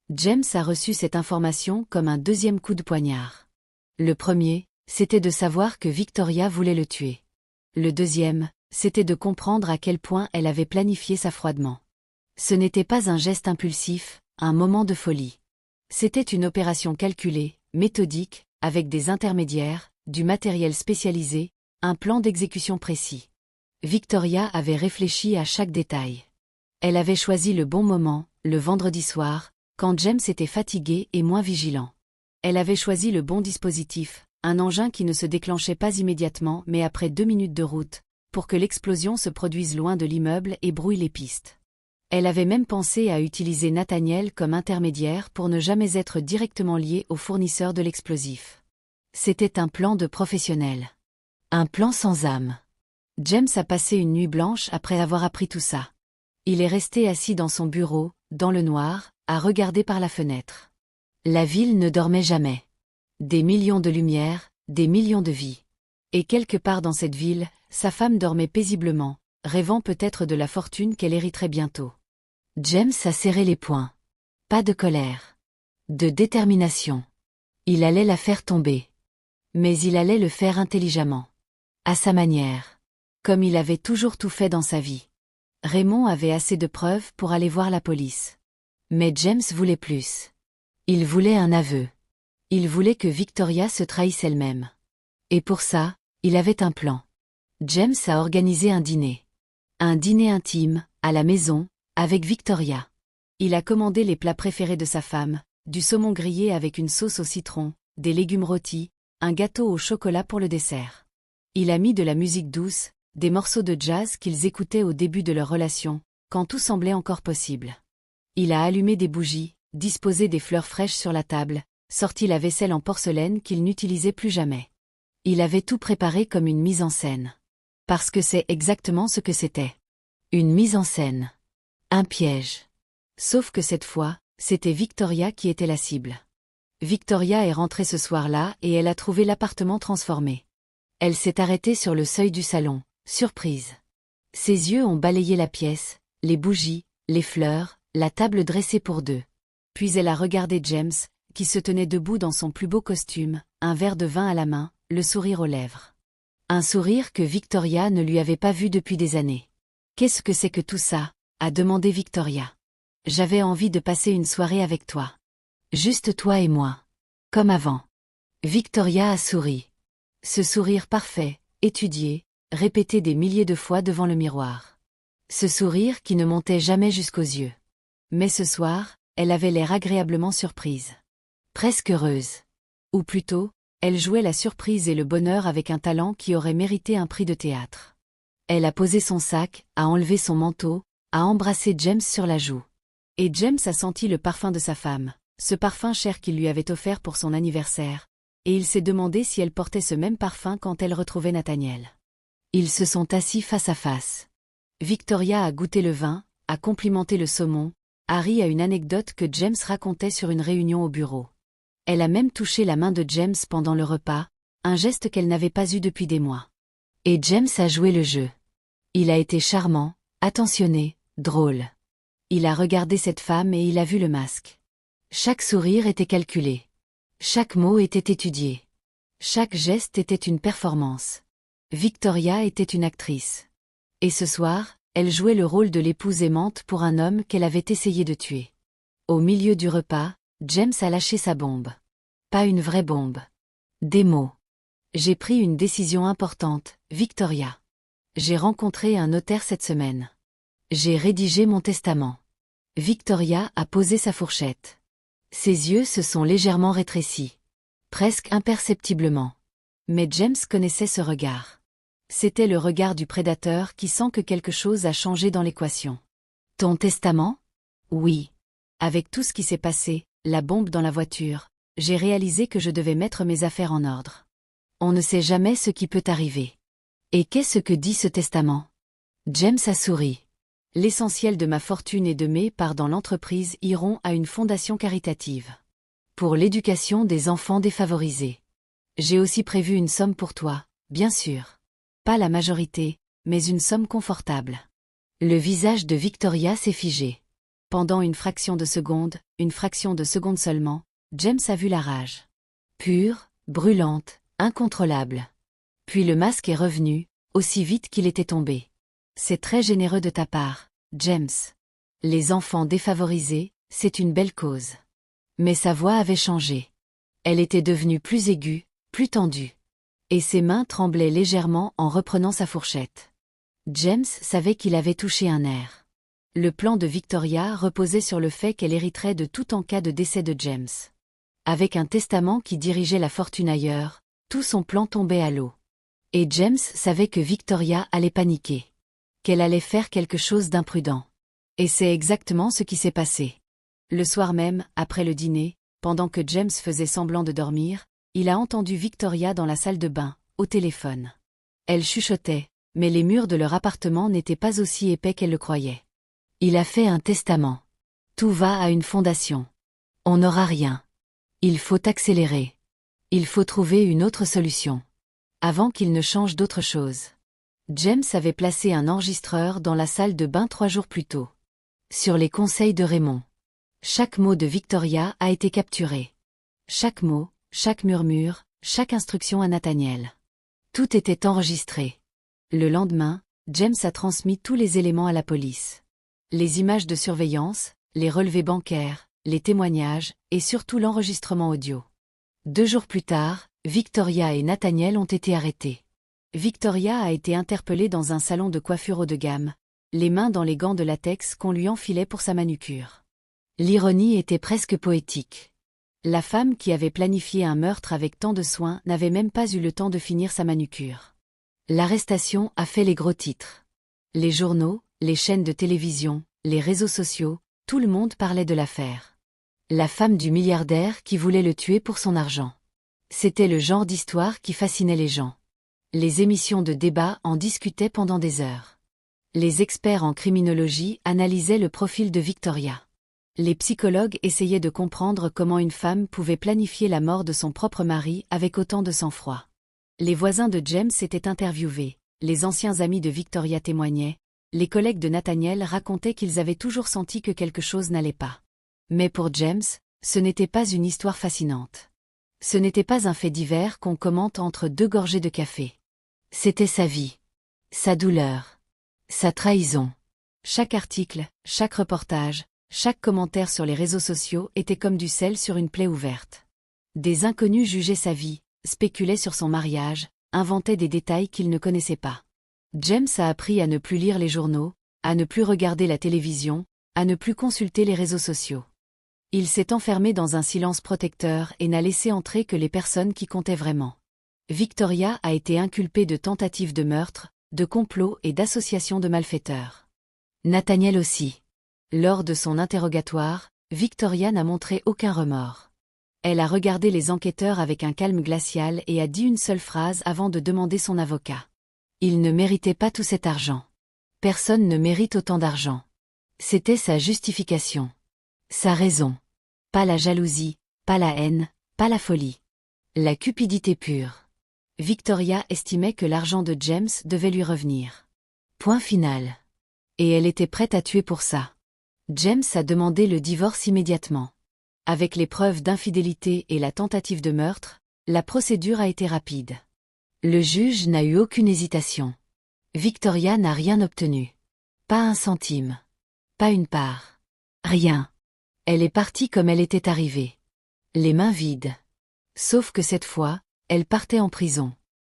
James a reçu cette information comme un deuxième coup de poignard. Le premier, c'était de savoir que Victoria voulait le tuer. Le deuxième, c'était de comprendre à quel point elle avait planifié ça froidement. Ce n'était pas un geste impulsif, un moment de folie. C'était une opération calculée, méthodique, avec des intermédiaires, du matériel spécialisé, un plan d'exécution précis. Victoria avait réfléchi à chaque détail. Elle avait choisi le bon moment, le vendredi soir, quand James était fatigué et moins vigilant. Elle avait choisi le bon dispositif, un engin qui ne se déclenchait pas immédiatement mais après 2 minutes de route, pour que l'explosion se produise loin de l'immeuble et brouille les pistes. Elle avait même pensé à utiliser Nathaniel comme intermédiaire pour ne jamais être directement lié au fournisseur de l'explosif. C'était un plan de professionnel. Un plan sans âme. James a passé une nuit blanche après avoir appris tout ça. Il est resté assis dans son bureau, dans le noir, à regarder par la fenêtre. La ville ne dormait jamais. Des millions de lumières, des millions de vies. Et quelque part dans cette ville, sa femme dormait paisiblement, rêvant peut-être de la fortune qu'elle hériterait bientôt. James a serré les poings. Pas de colère. De détermination. Il allait la faire tomber. Mais il allait le faire intelligemment. À sa manière. Comme il avait toujours tout fait dans sa vie. Raymond avait assez de preuves pour aller voir la police. Mais James voulait plus. Il voulait un aveu. Il voulait que Victoria se trahisse elle-même. Et pour ça, il avait un plan. James a organisé un dîner. Un dîner intime, à la maison, avec Victoria. Il a commandé les plats préférés de sa femme, du saumon grillé avec une sauce au citron, des légumes rôtis, un gâteau au chocolat pour le dessert. Il a mis de la musique douce, des morceaux de jazz qu'ils écoutaient au début de leur relation, quand tout semblait encore possible. Il a allumé des bougies, disposé des fleurs fraîches sur la table, sorti la vaisselle en porcelaine qu'il n'utilisait plus jamais. Il avait tout préparé comme une mise en scène. Parce que c'est exactement ce que c'était. Une mise en scène. Un piège. Sauf que cette fois, c'était Victoria qui était la cible. Victoria est rentrée ce soir-là et elle a trouvé l'appartement transformé. Elle s'est arrêtée sur le seuil du salon, surprise. Ses yeux ont balayé la pièce, les bougies, les fleurs, la table dressée pour deux. Puis elle a regardé James, qui se tenait debout dans son plus beau costume, un verre de vin à la main, le sourire aux lèvres. Un sourire que Victoria ne lui avait pas vu depuis des années. « Qu'est-ce que c'est que tout ça ?» a demandé Victoria. « J'avais envie de passer une soirée avec toi. Juste toi et moi. Comme avant. » Victoria a souri. Ce sourire parfait, étudié, répété des milliers de fois devant le miroir. Ce sourire qui ne montait jamais jusqu'aux yeux. Mais ce soir, elle avait l'air agréablement surprise. presque heureuse. Ou plutôt, elle jouait la surprise et le bonheur avec un talent qui aurait mérité un prix de théâtre. Elle a posé son sac, a enlevé son manteau, a embrassé James sur la joue. Et James a senti le parfum de sa femme, ce parfum cher qu'il lui avait offert pour son anniversaire, et il s'est demandé si elle portait ce même parfum quand elle retrouvait Nathaniel. Ils se sont assis face à face. Victoria a goûté le vin, a complimenté le saumon, a ri à une anecdote que James racontait sur une réunion au bureau. Elle a même touché la main de James pendant le repas, un geste qu'elle n'avait pas eu depuis des mois. Et James a joué le jeu. Il a été charmant, attentionné, drôle. Il a regardé cette femme et il a vu le masque. Chaque sourire était calculé. Chaque mot était étudié. Chaque geste était une performance. Victoria était une actrice. Et ce soir, elle jouait le rôle de l'épouse aimante pour un homme qu'elle avait essayé de tuer. Au milieu du repas, James a lâché sa bombe. Pas une vraie bombe. Des mots. J'ai pris une décision importante, Victoria. J'ai rencontré un notaire cette semaine. J'ai rédigé mon testament. Victoria a posé sa fourchette. Ses yeux se sont légèrement rétrécis. Presque imperceptiblement. Mais James connaissait ce regard. C'était le regard du prédateur qui sent que quelque chose a changé dans l'équation. Ton testament? Oui. Avec tout ce qui s'est passé, la bombe dans la voiture, j'ai réalisé que je devais mettre mes affaires en ordre. On ne sait jamais ce qui peut arriver. Et qu'est-ce que dit ce testament? James a souri. L'essentiel de ma fortune et de mes parts dans l'entreprise iront à une fondation caritative. Pour l'éducation des enfants défavorisés. J'ai aussi prévu une somme pour toi, bien sûr. Pas la majorité, mais une somme confortable. Le visage de Victoria s'est figé. Pendant une fraction de seconde seulement, James a vu la rage. Pure, brûlante, incontrôlable. Puis le masque est revenu, aussi vite qu'il était tombé. C'est très généreux de ta part, James. Les enfants défavorisés, c'est une belle cause. Mais sa voix avait changé. Elle était devenue plus aiguë, plus tendue. Et ses mains tremblaient légèrement en reprenant sa fourchette. James savait qu'il avait touché un nerf. Le plan de Victoria reposait sur le fait qu'elle hériterait de tout en cas de décès de James. Avec un testament qui dirigeait la fortune ailleurs, tout son plan tombait à l'eau. Et James savait que Victoria allait paniquer. Qu'elle allait faire quelque chose d'imprudent. Et c'est exactement ce qui s'est passé. Le soir même, après le dîner, pendant que James faisait semblant de dormir, il a entendu Victoria dans la salle de bain, au téléphone. Elle chuchotait, mais les murs de leur appartement n'étaient pas aussi épais qu'elle le croyait. Il a fait un testament. Tout va à une fondation. On n'aura rien. Il faut accélérer. Il faut trouver une autre solution. Avant qu'il ne change d'autre chose. James avait placé un enregistreur dans la salle de bain 3 jours plus tôt. Sur les conseils de Raymond. Chaque mot de Victoria a été capturé. Chaque mot, chaque murmure, chaque instruction à Nathaniel. Tout était enregistré. Le lendemain, James a transmis tous les éléments à la police. Les images de surveillance, les relevés bancaires, les témoignages, et surtout l'enregistrement audio. 2 jours plus tard, Victoria et Nathaniel ont été arrêtés. Victoria a été interpellée dans un salon de coiffure haut de gamme, les mains dans les gants de latex qu'on lui enfilait pour sa manucure. L'ironie était presque poétique. La femme qui avait planifié un meurtre avec tant de soin n'avait même pas eu le temps de finir sa manucure. L'arrestation a fait les gros titres. Les journaux, les chaînes de télévision, les réseaux sociaux, tout le monde parlait de l'affaire. La femme du milliardaire qui voulait le tuer pour son argent. C'était le genre d'histoire qui fascinait les gens. Les émissions de débat en discutaient pendant des heures. Les experts en criminologie analysaient le profil de Victoria. Les psychologues essayaient de comprendre comment une femme pouvait planifier la mort de son propre mari avec autant de sang-froid. Les voisins de James étaient interviewés, les anciens amis de Victoria témoignaient, les collègues de Nathaniel racontaient qu'ils avaient toujours senti que quelque chose n'allait pas. Mais pour James, ce n'était pas une histoire fascinante. Ce n'était pas un fait divers qu'on commente entre 2 gorgées de café. C'était sa vie. Sa douleur. Sa trahison. Chaque article, chaque reportage, chaque commentaire sur les réseaux sociaux était comme du sel sur une plaie ouverte. Des inconnus jugeaient sa vie, spéculaient sur son mariage, inventaient des détails qu'ils ne connaissaient pas. James a appris à ne plus lire les journaux, à ne plus regarder la télévision, à ne plus consulter les réseaux sociaux. Il s'est enfermé dans un silence protecteur et n'a laissé entrer que les personnes qui comptaient vraiment. Victoria a été inculpée de tentative de meurtre, de complot et d'association de malfaiteurs. Nathaniel aussi. Lors de son interrogatoire, Victoria n'a montré aucun remords. Elle a regardé les enquêteurs avec un calme glacial et a dit une seule phrase avant de demander son avocat. Il ne méritait pas tout cet argent. Personne ne mérite autant d'argent. C'était sa justification. Sa raison. Pas la jalousie, pas la haine, pas la folie. La cupidité pure. Victoria estimait que l'argent de James devait lui revenir. Point final. Et elle était prête à tuer pour ça. James a demandé le divorce immédiatement. Avec les preuves d'infidélité et la tentative de meurtre, la procédure a été rapide. Le juge n'a eu aucune hésitation. Victoria n'a rien obtenu. Pas un centime. Pas une part. Rien. Elle est partie comme elle était arrivée. Les mains vides. Sauf que cette fois, elle partait en prison.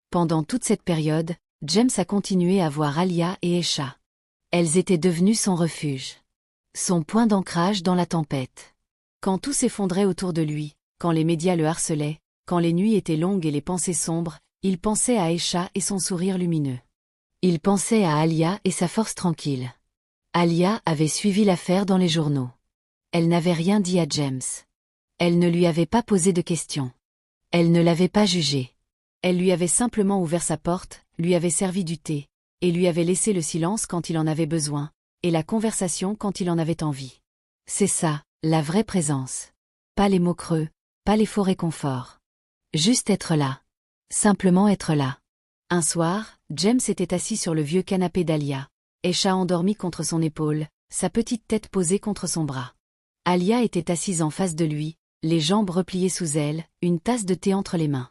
Pendant toute cette période, James a continué à voir Alia et Esha. Elles étaient devenues son refuge. Son point d'ancrage dans la tempête. Quand tout s'effondrait autour de lui, quand les médias le harcelaient, quand les nuits étaient longues et les pensées sombres, il pensait à Esha et son sourire lumineux. Il pensait à Alia et sa force tranquille. Alia avait suivi l'affaire dans les journaux. Elle n'avait rien dit à James. Elle ne lui avait pas posé de questions. Elle ne l'avait pas jugé. Elle lui avait simplement ouvert sa porte, lui avait servi du thé, et lui avait laissé le silence quand il en avait besoin, et la conversation quand il en avait envie. C'est ça, la vraie présence. Pas les mots creux, pas les faux réconforts. Juste être là. Simplement être là. Un soir, James était assis sur le vieux canapé d'Alia, Esha endormie contre son épaule, sa petite tête posée contre son bras. Alia était assise en face de lui, les jambes repliées sous elle, une tasse de thé entre les mains.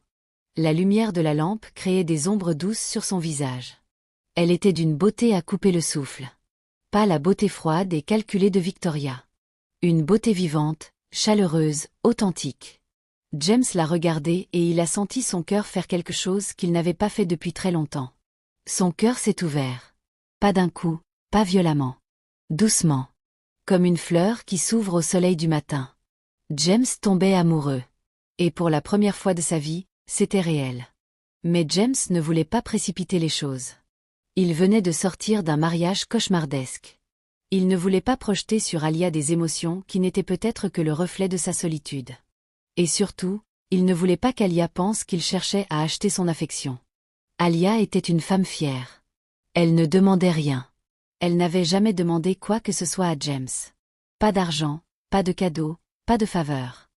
La lumière de la lampe créait des ombres douces sur son visage. Elle était d'une beauté à couper le souffle. Pas la beauté froide et calculée de Victoria. Une beauté vivante, chaleureuse, authentique. James l'a regardée et il a senti son cœur faire quelque chose qu'il n'avait pas fait depuis très longtemps. Son cœur s'est ouvert. Pas d'un coup, pas violemment. Doucement. Comme une fleur qui s'ouvre au soleil du matin. James tombait amoureux. Et pour la première fois de sa vie, c'était réel. Mais James ne voulait pas précipiter les choses. Il venait de sortir d'un mariage cauchemardesque. Il ne voulait pas projeter sur Alia des émotions qui n'étaient peut-être que le reflet de sa solitude. Et surtout, il ne voulait pas qu'Alia pense qu'il cherchait à acheter son affection. Alia était une femme fière. Elle ne demandait rien. Elle n'avait jamais demandé quoi que ce soit à James. Pas d'argent, pas de cadeaux, pas de faveurs.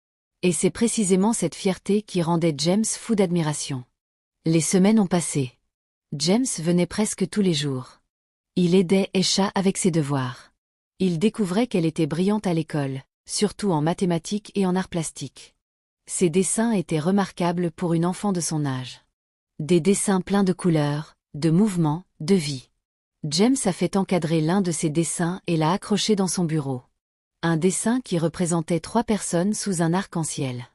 Et c'est précisément cette fierté qui rendait James fou d'admiration. Les semaines ont passé. James venait presque tous les jours. Il aidait Esha avec ses devoirs. Il découvrait qu'elle était brillante à l'école, surtout en mathématiques et en arts plastiques. Ses dessins étaient remarquables pour une enfant de son âge. Des dessins pleins de couleurs, de mouvements, de vie. James a fait encadrer l'un de ses dessins et l'a accroché dans son bureau. Un dessin qui représentait 3 personnes sous un arc-en-ciel.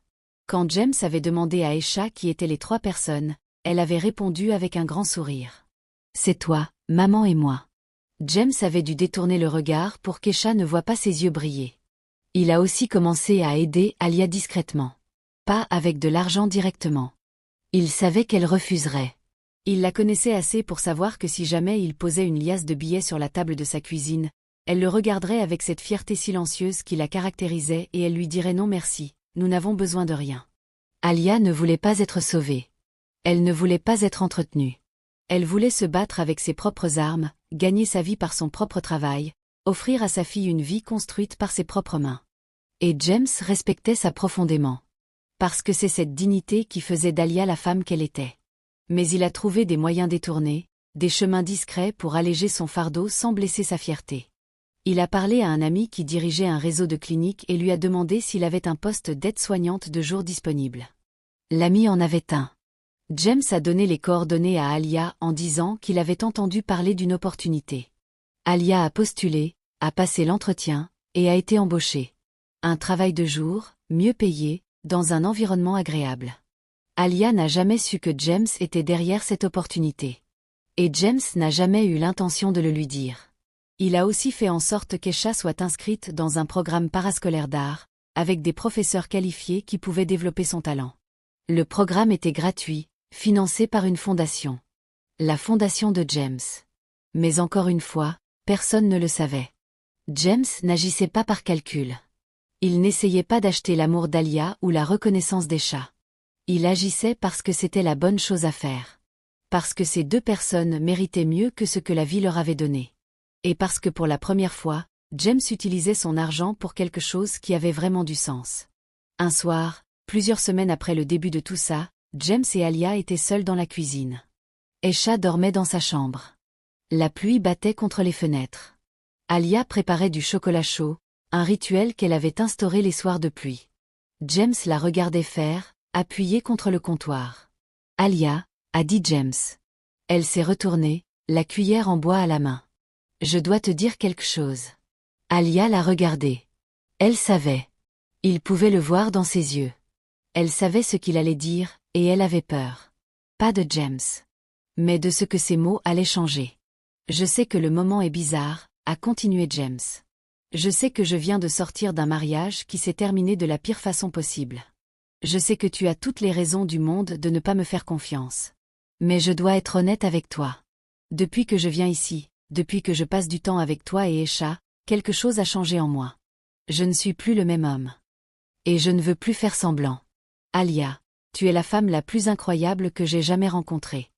Quand James avait demandé à Esha qui étaient les 3 personnes, elle avait répondu avec un grand sourire. « C'est toi, maman et moi. » James avait dû détourner le regard pour qu'Esha ne voie pas ses yeux briller. Il a aussi commencé à aider Alia discrètement. Pas avec de l'argent directement. Il savait qu'elle refuserait. Il la connaissait assez pour savoir que si jamais il posait une liasse de billets sur la table de sa cuisine, elle le regarderait avec cette fierté silencieuse qui la caractérisait et elle lui dirait non merci, nous n'avons besoin de rien. Alia ne voulait pas être sauvée. Elle ne voulait pas être entretenue. Elle voulait se battre avec ses propres armes, gagner sa vie par son propre travail, offrir à sa fille une vie construite par ses propres mains. Et James respectait ça profondément. Parce que c'est cette dignité qui faisait d'Alia la femme qu'elle était. Mais il a trouvé des moyens détournés, des chemins discrets pour alléger son fardeau sans blesser sa fierté. Il a parlé à un ami qui dirigeait un réseau de cliniques et lui a demandé s'il avait un poste d'aide-soignante de jour disponible. L'ami en avait un. James a donné les coordonnées à Alia en disant qu'il avait entendu parler d'une opportunité. Alia a postulé, a passé l'entretien, et a été embauchée. Un travail de jour, mieux payé, dans un environnement agréable. Alia n'a jamais su que James était derrière cette opportunité. Et James n'a jamais eu l'intention de le lui dire. Il a aussi fait en sorte qu'Esha soit inscrite dans un programme parascolaire d'art, avec des professeurs qualifiés qui pouvaient développer son talent. Le programme était gratuit, financé par une fondation. La fondation de James. Mais encore une fois, personne ne le savait. James n'agissait pas par calcul. Il n'essayait pas d'acheter l'amour d'Alia ou la reconnaissance d'Esha. Il agissait parce que c'était la bonne chose à faire. Parce que ces deux personnes méritaient mieux que ce que la vie leur avait donné. Et parce que pour la première fois, James utilisait son argent pour quelque chose qui avait vraiment du sens. Un soir, plusieurs semaines après le début de tout ça, James et Alia étaient seuls dans la cuisine. Esha dormait dans sa chambre. La pluie battait contre les fenêtres. Alia préparait du chocolat chaud, un rituel qu'elle avait instauré les soirs de pluie. James la regardait faire, appuyée contre le comptoir. « Alia », a dit James. Elle s'est retournée, la cuillère en bois à la main. « Je dois te dire quelque chose. » Alia la regardait. Elle savait. Il pouvait le voir dans ses yeux. Elle savait ce qu'il allait dire, et elle avait peur. Pas de James. Mais de ce que ces mots allaient changer. « Je sais que le moment est bizarre », a continué James. « Je sais que je viens de sortir d'un mariage qui s'est terminé de la pire façon possible. Je sais que tu as toutes les raisons du monde de ne pas me faire confiance. Mais je dois être honnête avec toi. Depuis que je viens ici, depuis que je passe du temps avec toi et Esha, quelque chose a changé en moi. Je ne suis plus le même homme. Et je ne veux plus faire semblant. Alia, tu es la femme la plus incroyable que j'ai jamais rencontrée.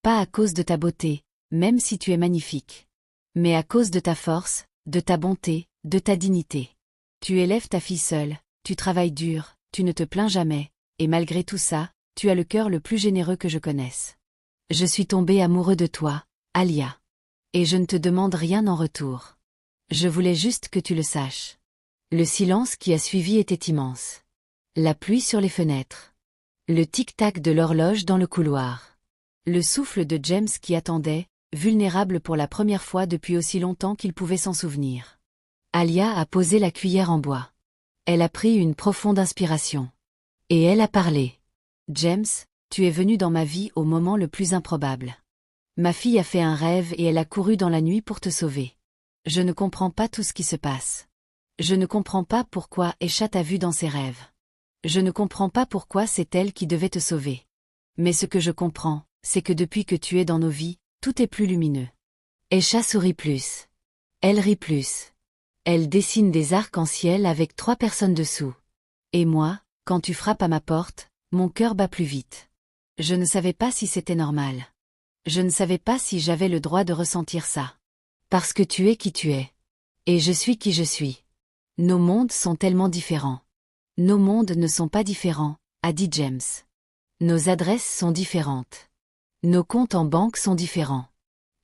Pas à cause de ta beauté, même si tu es magnifique. Mais à cause de ta force, de ta bonté, de ta dignité. Tu élèves ta fille seule, tu travailles dur, tu ne te plains jamais, et malgré tout ça, tu as le cœur le plus généreux que je connaisse. Je suis tombé amoureux de toi, Alia. Et je ne te demande rien en retour. Je voulais juste que tu le saches. Le silence qui a suivi était immense. La pluie sur les fenêtres. Le tic-tac de l'horloge dans le couloir. Le souffle de James qui attendait, vulnérable pour la première fois depuis aussi longtemps qu'il pouvait s'en souvenir. Alia a posé la cuillère en bois. Elle a pris une profonde inspiration. Et elle a parlé. James, tu es venu dans ma vie au moment le plus improbable. Ma fille a fait un rêve et elle a couru dans la nuit pour te sauver. Je ne comprends pas tout ce qui se passe. Je ne comprends pas pourquoi Esha t'a vu dans ses rêves. Je ne comprends pas pourquoi c'est elle qui devait te sauver. Mais ce que je comprends, c'est que depuis que tu es dans nos vies, tout est plus lumineux. Esha sourit plus. Elle rit plus. Elle dessine des arcs-en-ciel avec 3 personnes dessous. Et moi, quand tu frappes à ma porte, mon cœur bat plus vite. Je ne savais pas si c'était normal. Je ne savais pas si j'avais le droit de ressentir ça. Parce que tu es qui tu es. Et je suis qui je suis. Nos mondes sont tellement différents. Nos mondes ne sont pas différents, a dit James. Nos adresses sont différentes. Nos comptes en banque sont différents.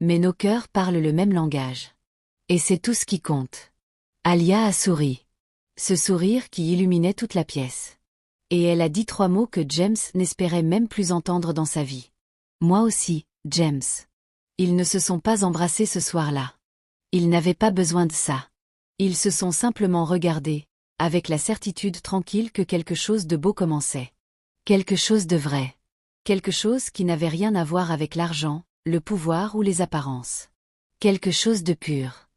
Mais nos cœurs parlent le même langage. Et c'est tout ce qui compte. Alia a souri. Ce sourire qui illuminait toute la pièce. Et elle a dit 3 mots que James n'espérait même plus entendre dans sa vie. Moi aussi, James. Ils ne se sont pas embrassés ce soir-là. Ils n'avaient pas besoin de ça. Ils se sont simplement regardés, avec la certitude tranquille que quelque chose de beau commençait. Quelque chose de vrai. Quelque chose qui n'avait rien à voir avec l'argent, le pouvoir ou les apparences. Quelque chose de pur.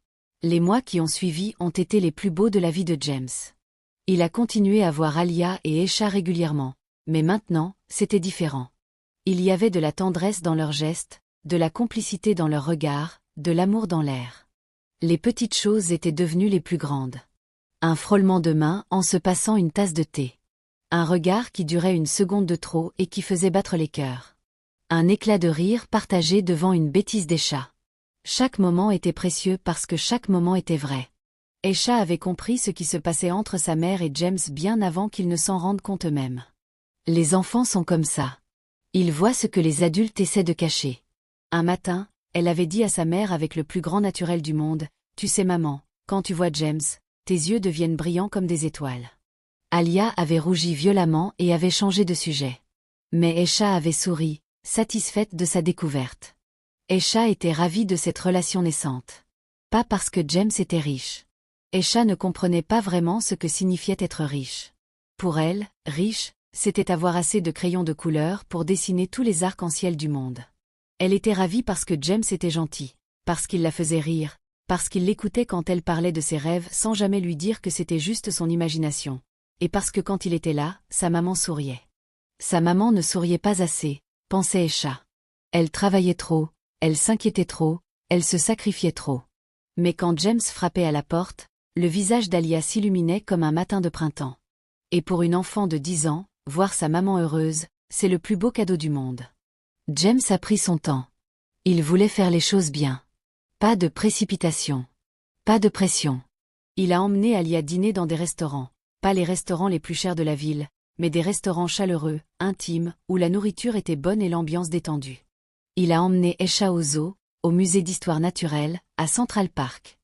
Les mois qui ont suivi ont été les plus beaux de la vie de James. Il a continué à voir Alia et Esha régulièrement, mais maintenant, c'était différent. Il y avait de la tendresse dans leurs gestes, de la complicité dans leurs regards, de l'amour dans l'air. Les petites choses étaient devenues les plus grandes. Un frôlement de main en se passant une tasse de thé. Un regard qui durait une seconde de trop et qui faisait battre les cœurs. Un éclat de rire partagé devant une bêtise d'Esha. Chaque moment était précieux parce que chaque moment était vrai. Esha avait compris ce qui se passait entre sa mère et James bien avant qu'ils ne s'en rendent compte eux-mêmes. Les enfants sont comme ça. Ils voient ce que les adultes essaient de cacher. Un matin, elle avait dit à sa mère avec le plus grand naturel du monde, « Tu sais maman, quand tu vois James, tes yeux deviennent brillants comme des étoiles. » Alia avait rougi violemment et avait changé de sujet. Mais Esha avait souri, satisfaite de sa découverte. Esha était ravie de cette relation naissante. Pas parce que James était riche. Esha ne comprenait pas vraiment ce que signifiait être riche. Pour elle, riche, c'était avoir assez de crayons de couleur pour dessiner tous les arcs-en-ciel du monde. Elle était ravie parce que James était gentil, parce qu'il la faisait rire, parce qu'il l'écoutait quand elle parlait de ses rêves sans jamais lui dire que c'était juste son imagination. et parce que quand il était là, sa maman souriait. Sa maman ne souriait pas assez, pensait Esha. Elle travaillait trop, elle s'inquiétait trop, elle se sacrifiait trop. Mais quand James frappait à la porte, le visage d'Alia s'illuminait comme un matin de printemps. Et pour une enfant de 10 ans, voir sa maman heureuse, c'est le plus beau cadeau du monde. James a pris son temps. Il voulait faire les choses bien. Pas de précipitation. Pas de pression. Il a emmené Alia dîner dans des restaurants, pas les restaurants les plus chers de la ville, mais des restaurants chaleureux, intimes, où la nourriture était bonne et l'ambiance détendue. Il a emmené Esha au zoo, au musée d'histoire naturelle, à Central Park.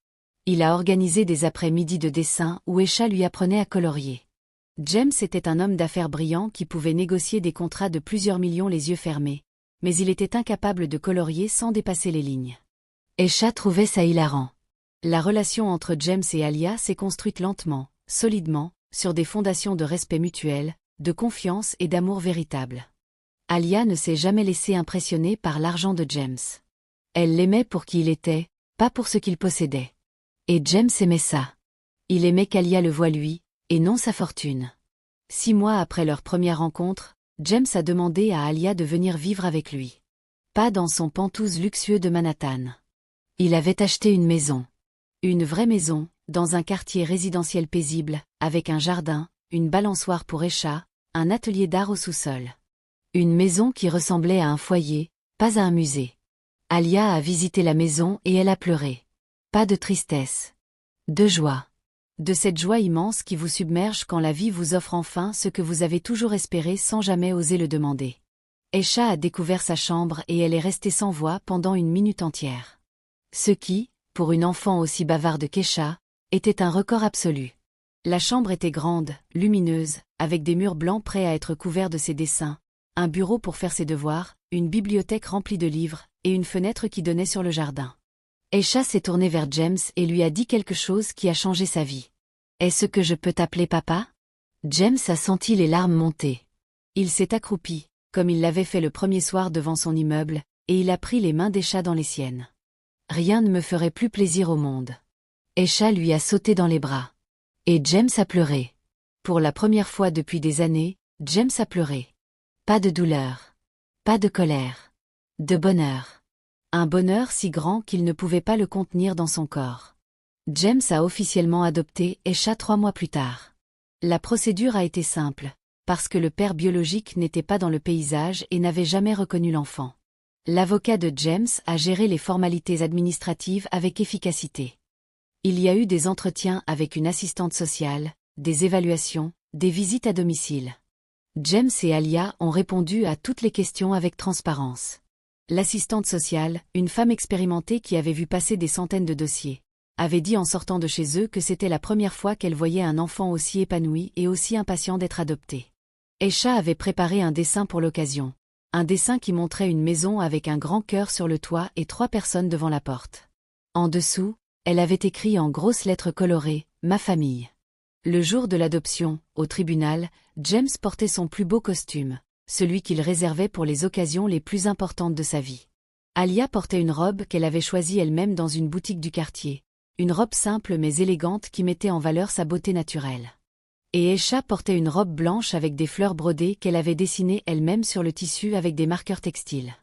Il a organisé des après-midi de dessin où Esha lui apprenait à colorier. James était un homme d'affaires brillant qui pouvait négocier des contrats de plusieurs millions les yeux fermés, mais il était incapable de colorier sans dépasser les lignes. Esha trouvait ça hilarant. La relation entre James et Alia s'est construite lentement, solidement, sur des fondations de respect mutuel, de confiance et d'amour véritable. Alia ne s'est jamais laissée impressionner par l'argent de James. Elle l'aimait pour qui il était, pas pour ce qu'il possédait. Et James aimait ça. Il aimait qu'Alia le voie lui, et non sa fortune. 6 mois après leur première rencontre, James a demandé à Alia de venir vivre avec lui. Pas dans son penthouse luxueux de Manhattan. Il avait acheté une maison. Une vraie maison, dans un quartier résidentiel paisible, avec un jardin, une balançoire pour Esha, un atelier d'art au sous-sol. Une maison qui ressemblait à un foyer, pas à un musée. Alia a visité la maison et elle a pleuré. Pas de tristesse. De joie. De cette joie immense qui vous submerge quand la vie vous offre enfin ce que vous avez toujours espéré sans jamais oser le demander. Esha a découvert sa chambre et elle est restée sans voix pendant une minute entière. Ce qui, pour une enfant aussi bavarde qu'Esha, était un record absolu. La chambre était grande, lumineuse, avec des murs blancs prêts à être couverts de ses dessins, un bureau pour faire ses devoirs, une bibliothèque remplie de livres, et une fenêtre qui donnait sur le jardin. Esha s'est tournée vers James et lui a dit quelque chose qui a changé sa vie. « Est-ce que je peux t'appeler papa ?» James a senti les larmes monter. Il s'est accroupi, comme il l'avait fait le premier soir devant son immeuble, et il a pris les mains d'Esha dans les siennes. « Rien ne me ferait plus plaisir au monde. » Esha lui a sauté dans les bras. Et James a pleuré. Pour la première fois depuis des années, James a pleuré. Pas de douleur. Pas de colère. De bonheur. Un bonheur si grand qu'il ne pouvait pas le contenir dans son corps. James a officiellement adopté Esha 3 mois plus tard. La procédure a été simple, parce que le père biologique n'était pas dans le paysage et n'avait jamais reconnu l'enfant. L'avocat de James a géré les formalités administratives avec efficacité. Il y a eu des entretiens avec une assistante sociale, des évaluations, des visites à domicile. James et Alia ont répondu à toutes les questions avec transparence. L'assistante sociale, une femme expérimentée qui avait vu passer des centaines de dossiers, avait dit en sortant de chez eux que c'était la première fois qu'elle voyait un enfant aussi épanoui et aussi impatient d'être adopté. Esha avait préparé un dessin pour l'occasion. Un dessin qui montrait une maison avec un grand cœur sur le toit et 3 personnes devant la porte. En dessous, elle avait écrit en grosses lettres colorées « Ma famille ». Le jour de l'adoption, au tribunal, James portait son plus beau costume, celui qu'il réservait pour les occasions les plus importantes de sa vie. Alia portait une robe qu'elle avait choisie elle-même dans une boutique du quartier, une robe simple mais élégante qui mettait en valeur sa beauté naturelle. Et Esha portait une robe blanche avec des fleurs brodées qu'elle avait dessinées elle-même sur le tissu avec des marqueurs textiles.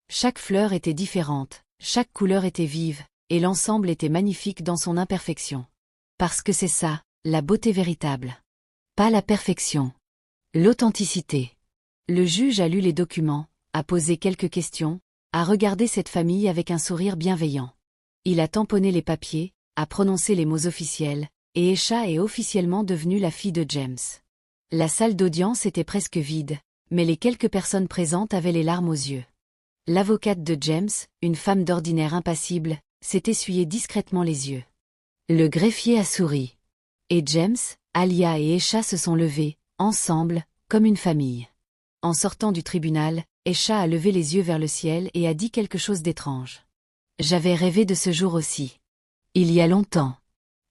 Chaque fleur était différente, chaque couleur était vive, et l'ensemble était magnifique dans son imperfection. Parce que c'est ça, la beauté véritable. Pas la perfection. L'authenticité. Le juge a lu les documents, a posé quelques questions, a regardé cette famille avec un sourire bienveillant. Il a tamponné les papiers, a prononcé les mots officiels, et Esha est officiellement devenue la fille de James. La salle d'audience était presque vide, mais les quelques personnes présentes avaient les larmes aux yeux. L'avocate de James, une femme d'ordinaire impassible, s'est essuyé discrètement les yeux. Le greffier a souri. Et James, Alia et Esha se sont levés, ensemble, comme une famille. En sortant du tribunal, Esha a levé les yeux vers le ciel et a dit quelque chose d'étrange. « J'avais rêvé de ce jour aussi. Il y a longtemps.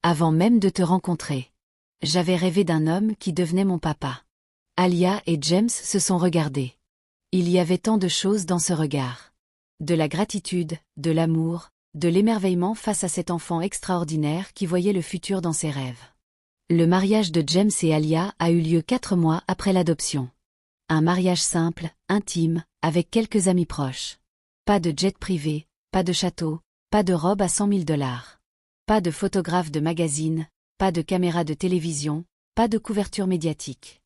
Avant même de te rencontrer. J'avais rêvé d'un homme qui devenait mon papa. » Alia et James se sont regardés. Il y avait tant de choses dans ce regard. De la gratitude, de l'amour, de l'émerveillement face à cet enfant extraordinaire qui voyait le futur dans ses rêves. Le mariage de James et Alia a eu lieu 4 mois après l'adoption. Un mariage simple, intime, avec quelques amis proches. Pas de jet privé, pas de château, pas de robe à 100 000 $. Pas de photographe de magazine, pas de caméra de télévision, pas de couverture médiatique.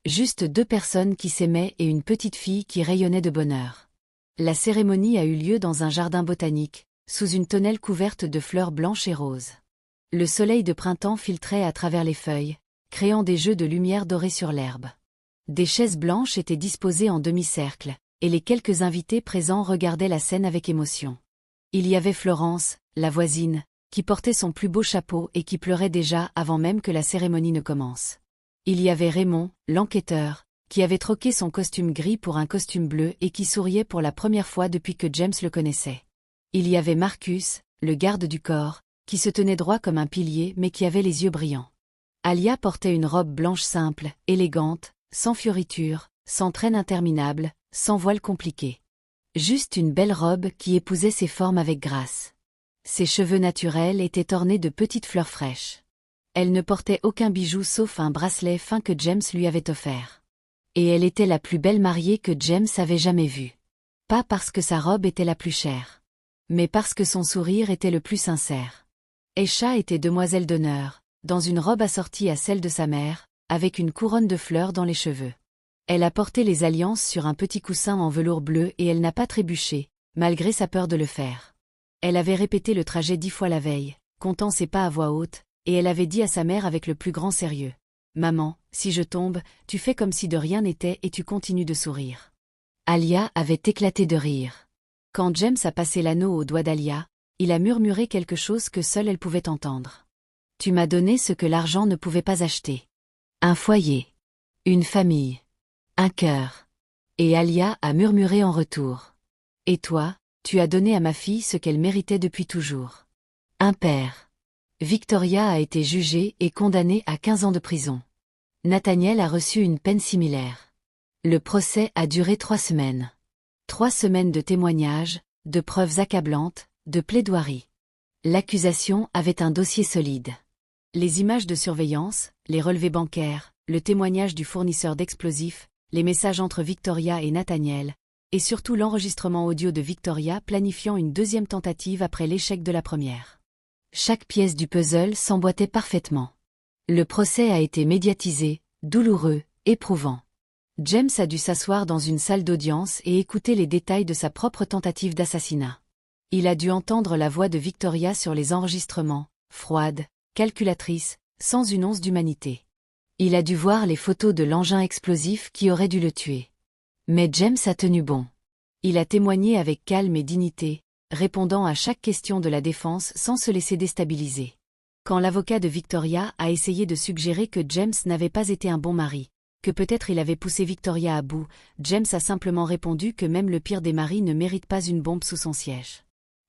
Juste 2 personnes qui s'aimaient et une petite fille qui rayonnait de bonheur. La cérémonie a eu lieu dans un jardin botanique, sous une tonnelle couverte de fleurs blanches et roses. Le soleil de printemps filtrait à travers les feuilles, créant des jeux de lumière dorée sur l'herbe. Des chaises blanches étaient disposées en demi-cercle, et les quelques invités présents regardaient la scène avec émotion. Il y avait Florence, la voisine, qui portait son plus beau chapeau et qui pleurait déjà avant même que la cérémonie ne commence. Il y avait Raymond, l'enquêteur, qui avait troqué son costume gris pour un costume bleu et qui souriait pour la première fois depuis que James le connaissait. Il y avait Marcus, le garde du corps, qui se tenait droit comme un pilier mais qui avait les yeux brillants. Alia portait une robe blanche simple, élégante, sans fioritures, sans traîne interminable, sans voile compliqué. Juste une belle robe qui épousait ses formes avec grâce. Ses cheveux naturels étaient ornés de petites fleurs fraîches. Elle ne portait aucun bijou sauf un bracelet fin que James lui avait offert. Et elle était la plus belle mariée que James avait jamais vue. Pas parce que sa robe était la plus chère, mais parce que son sourire était le plus sincère. Aisha était demoiselle d'honneur, dans une robe assortie à celle de sa mère, avec une couronne de fleurs dans les cheveux. Elle a porté les alliances sur un petit coussin en velours bleu et elle n'a pas trébuché, malgré sa peur de le faire. Elle avait répété le trajet 10 fois la veille, comptant ses pas à voix haute, et elle avait dit à sa mère avec le plus grand sérieux. « Maman, si je tombe, tu fais comme si de rien n'était et tu continues de sourire. » Alia avait éclaté de rire. Quand James a passé l'anneau au doigt d'Alia, il a murmuré quelque chose que seule elle pouvait entendre. « Tu m'as donné ce que l'argent ne pouvait pas acheter. Un foyer. Une famille. Un cœur. » Et Alia a murmuré en retour. « Et toi, tu as donné à ma fille ce qu'elle méritait depuis toujours. Un père. » Victoria a été jugée et condamnée à 15 ans de prison. Nathaniel a reçu une peine similaire. Le procès a duré 3 semaines. 3 semaines de témoignages, de preuves accablantes, de plaidoiries. L'accusation avait un dossier solide. Les images de surveillance, les relevés bancaires, le témoignage du fournisseur d'explosifs, les messages entre Victoria et Nathaniel, et surtout l'enregistrement audio de Victoria planifiant une deuxième tentative après l'échec de la première. Chaque pièce du puzzle s'emboîtait parfaitement. Le procès a été médiatisé, douloureux, éprouvant. James a dû s'asseoir dans une salle d'audience et écouter les détails de sa propre tentative d'assassinat. Il a dû entendre la voix de Victoria sur les enregistrements, froide, calculatrice, sans une once d'humanité. Il a dû voir les photos de l'engin explosif qui aurait dû le tuer. Mais James a tenu bon. Il a témoigné avec calme et dignité, répondant à chaque question de la défense sans se laisser déstabiliser. Quand l'avocat de Victoria a essayé de suggérer que James n'avait pas été un bon mari, que peut-être il avait poussé Victoria à bout, James a simplement répondu que même le pire des maris ne mérite pas une bombe sous son siège.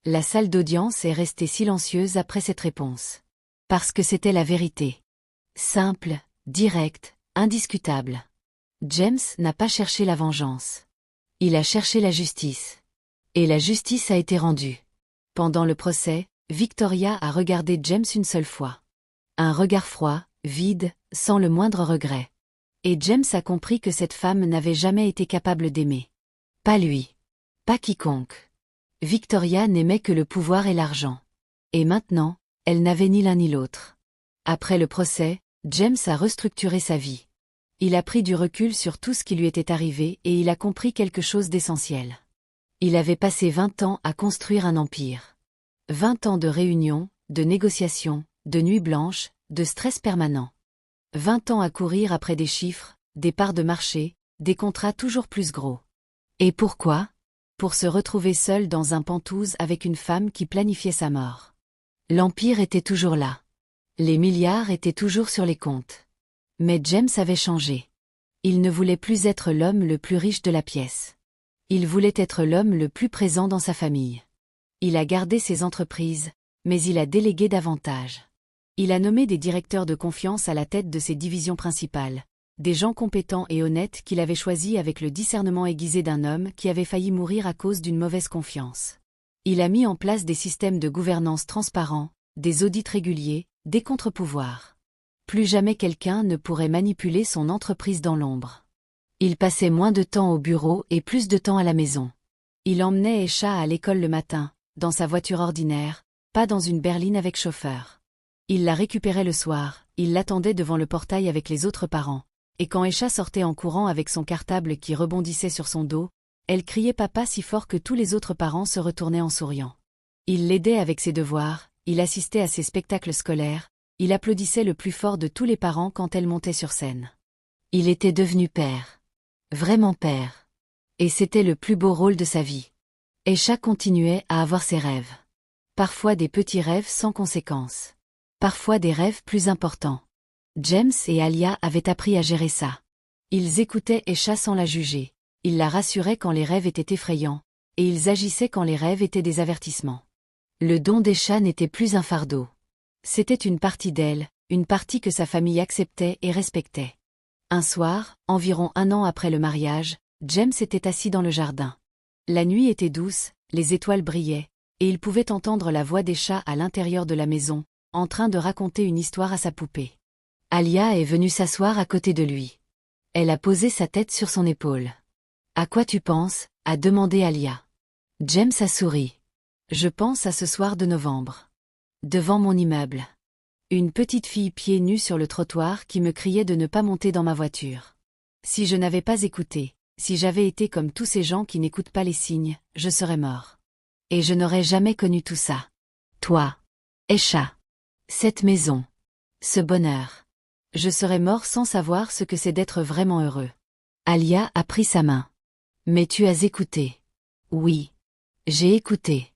La salle d'audience est restée silencieuse après cette réponse. Parce que c'était la vérité. Simple, directe, indiscutable. James n'a pas cherché la vengeance. Il a cherché la justice. Et la justice a été rendue. Pendant le procès, Victoria a regardé James une seule fois. Un regard froid, vide, sans le moindre regret. Et James a compris que cette femme n'avait jamais été capable d'aimer. Pas lui. Pas quiconque. Victoria n'aimait que le pouvoir et l'argent. Et maintenant, elle n'avait ni l'un ni l'autre. Après le procès, James a restructuré sa vie. Il a pris du recul sur tout ce qui lui était arrivé et il a compris quelque chose d'essentiel. Il avait passé 20 ans à construire un empire. 20 ans de réunions, de négociations, de nuits blanches, de stress permanent. 20 ans à courir après des chiffres, des parts de marché, des contrats toujours plus gros. Et pourquoi ? Pour se retrouver seul dans un Penthouse avec une femme qui planifiait sa mort. L'empire était toujours là. Les milliards étaient toujours sur les comptes. Mais James avait changé. Il ne voulait plus être l'homme le plus riche de la pièce. Il voulait être l'homme le plus présent dans sa famille. Il a gardé ses entreprises, mais il a délégué davantage. Il a nommé des directeurs de confiance à la tête de ses divisions principales, des gens compétents et honnêtes qu'il avait choisis avec le discernement aiguisé d'un homme qui avait failli mourir à cause d'une mauvaise confiance. Il a mis en place des systèmes de gouvernance transparents, des audits réguliers, des contre-pouvoirs. Plus jamais quelqu'un ne pourrait manipuler son entreprise dans l'ombre. Il passait moins de temps au bureau et plus de temps à la maison. Il emmenait Esha à l'école le matin, dans sa voiture ordinaire, pas dans une berline avec chauffeur. Il la récupérait le soir, il l'attendait devant le portail avec les autres parents, et quand Esha sortait en courant avec son cartable qui rebondissait sur son dos, elle criait papa si fort que tous les autres parents se retournaient en souriant. Il l'aidait avec ses devoirs, il assistait à ses spectacles scolaires, il applaudissait le plus fort de tous les parents quand elle montait sur scène. Il était devenu père. Vraiment père. Et c'était le plus beau rôle de sa vie. Esha continuait à avoir ses rêves. Parfois des petits rêves sans conséquence. Parfois des rêves plus importants. James et Alia avaient appris à gérer ça. Ils écoutaient Esha sans la juger. Ils la rassuraient quand les rêves étaient effrayants, et ils agissaient quand les rêves étaient des avertissements. Le don d'Esha n'était plus un fardeau. C'était une partie d'elle, une partie que sa famille acceptait et respectait. Un soir, environ 1 an après le mariage, James était assis dans le jardin. La nuit était douce, les étoiles brillaient, et il pouvait entendre la voix d'Esha à l'intérieur de la maison, en train de raconter une histoire à sa poupée. Alia est venue s'asseoir à côté de lui. Elle a posé sa tête sur son épaule. « À quoi tu penses ?» a demandé Alia. James a souri. « Je pense à ce soir de novembre. Devant mon immeuble. Une petite fille pieds nus sur le trottoir qui me criait de ne pas monter dans ma voiture. Si je n'avais pas écouté, si j'avais été comme tous ces gens qui n'écoutent pas les signes, je serais mort. Et je n'aurais jamais connu tout ça. Toi. Esha. Cette maison. Ce bonheur. Je serais mort sans savoir ce que c'est d'être vraiment heureux. » Alia a pris sa main. « Mais tu as écouté. » « Oui. J'ai écouté.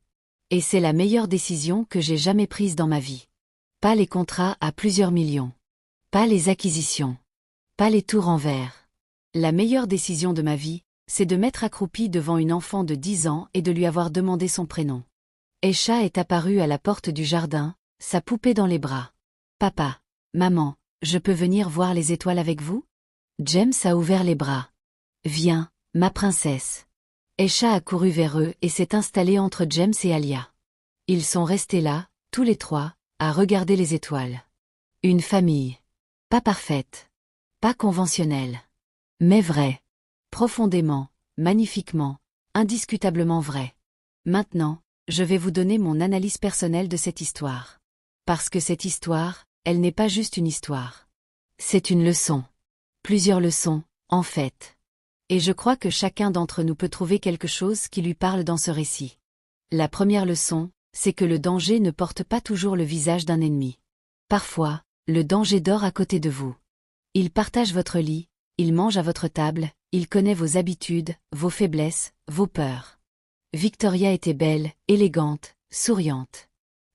Et c'est la meilleure décision que j'ai jamais prise dans ma vie. Pas les contrats à plusieurs millions. Pas les acquisitions. Pas les tours en verre. La meilleure décision de ma vie, c'est de m'être accroupie devant une enfant de 10 ans et de lui avoir demandé son prénom. » Esha est apparue à la porte du jardin, sa poupée dans les bras. « Papa, maman, je peux venir voir les étoiles avec vous ?» James a ouvert les bras. « Viens, ma princesse. » Esha a couru vers eux et s'est installée entre James et Alia. Ils sont restés là, tous les trois, à regarder les étoiles. Une famille. Pas parfaite. Pas conventionnelle. Mais vraie. Profondément, magnifiquement, indiscutablement vraie. Maintenant, je vais vous donner mon analyse personnelle de cette histoire. Parce que cette histoire, elle n'est pas juste une histoire. C'est une leçon. Plusieurs leçons, en fait. Et je crois que chacun d'entre nous peut trouver quelque chose qui lui parle dans ce récit. La première leçon, c'est que le danger ne porte pas toujours le visage d'un ennemi. Parfois, le danger dort à côté de vous. Il partage votre lit, il mange à votre table, il connaît vos habitudes, vos faiblesses, vos peurs. Victoria était belle, élégante, souriante.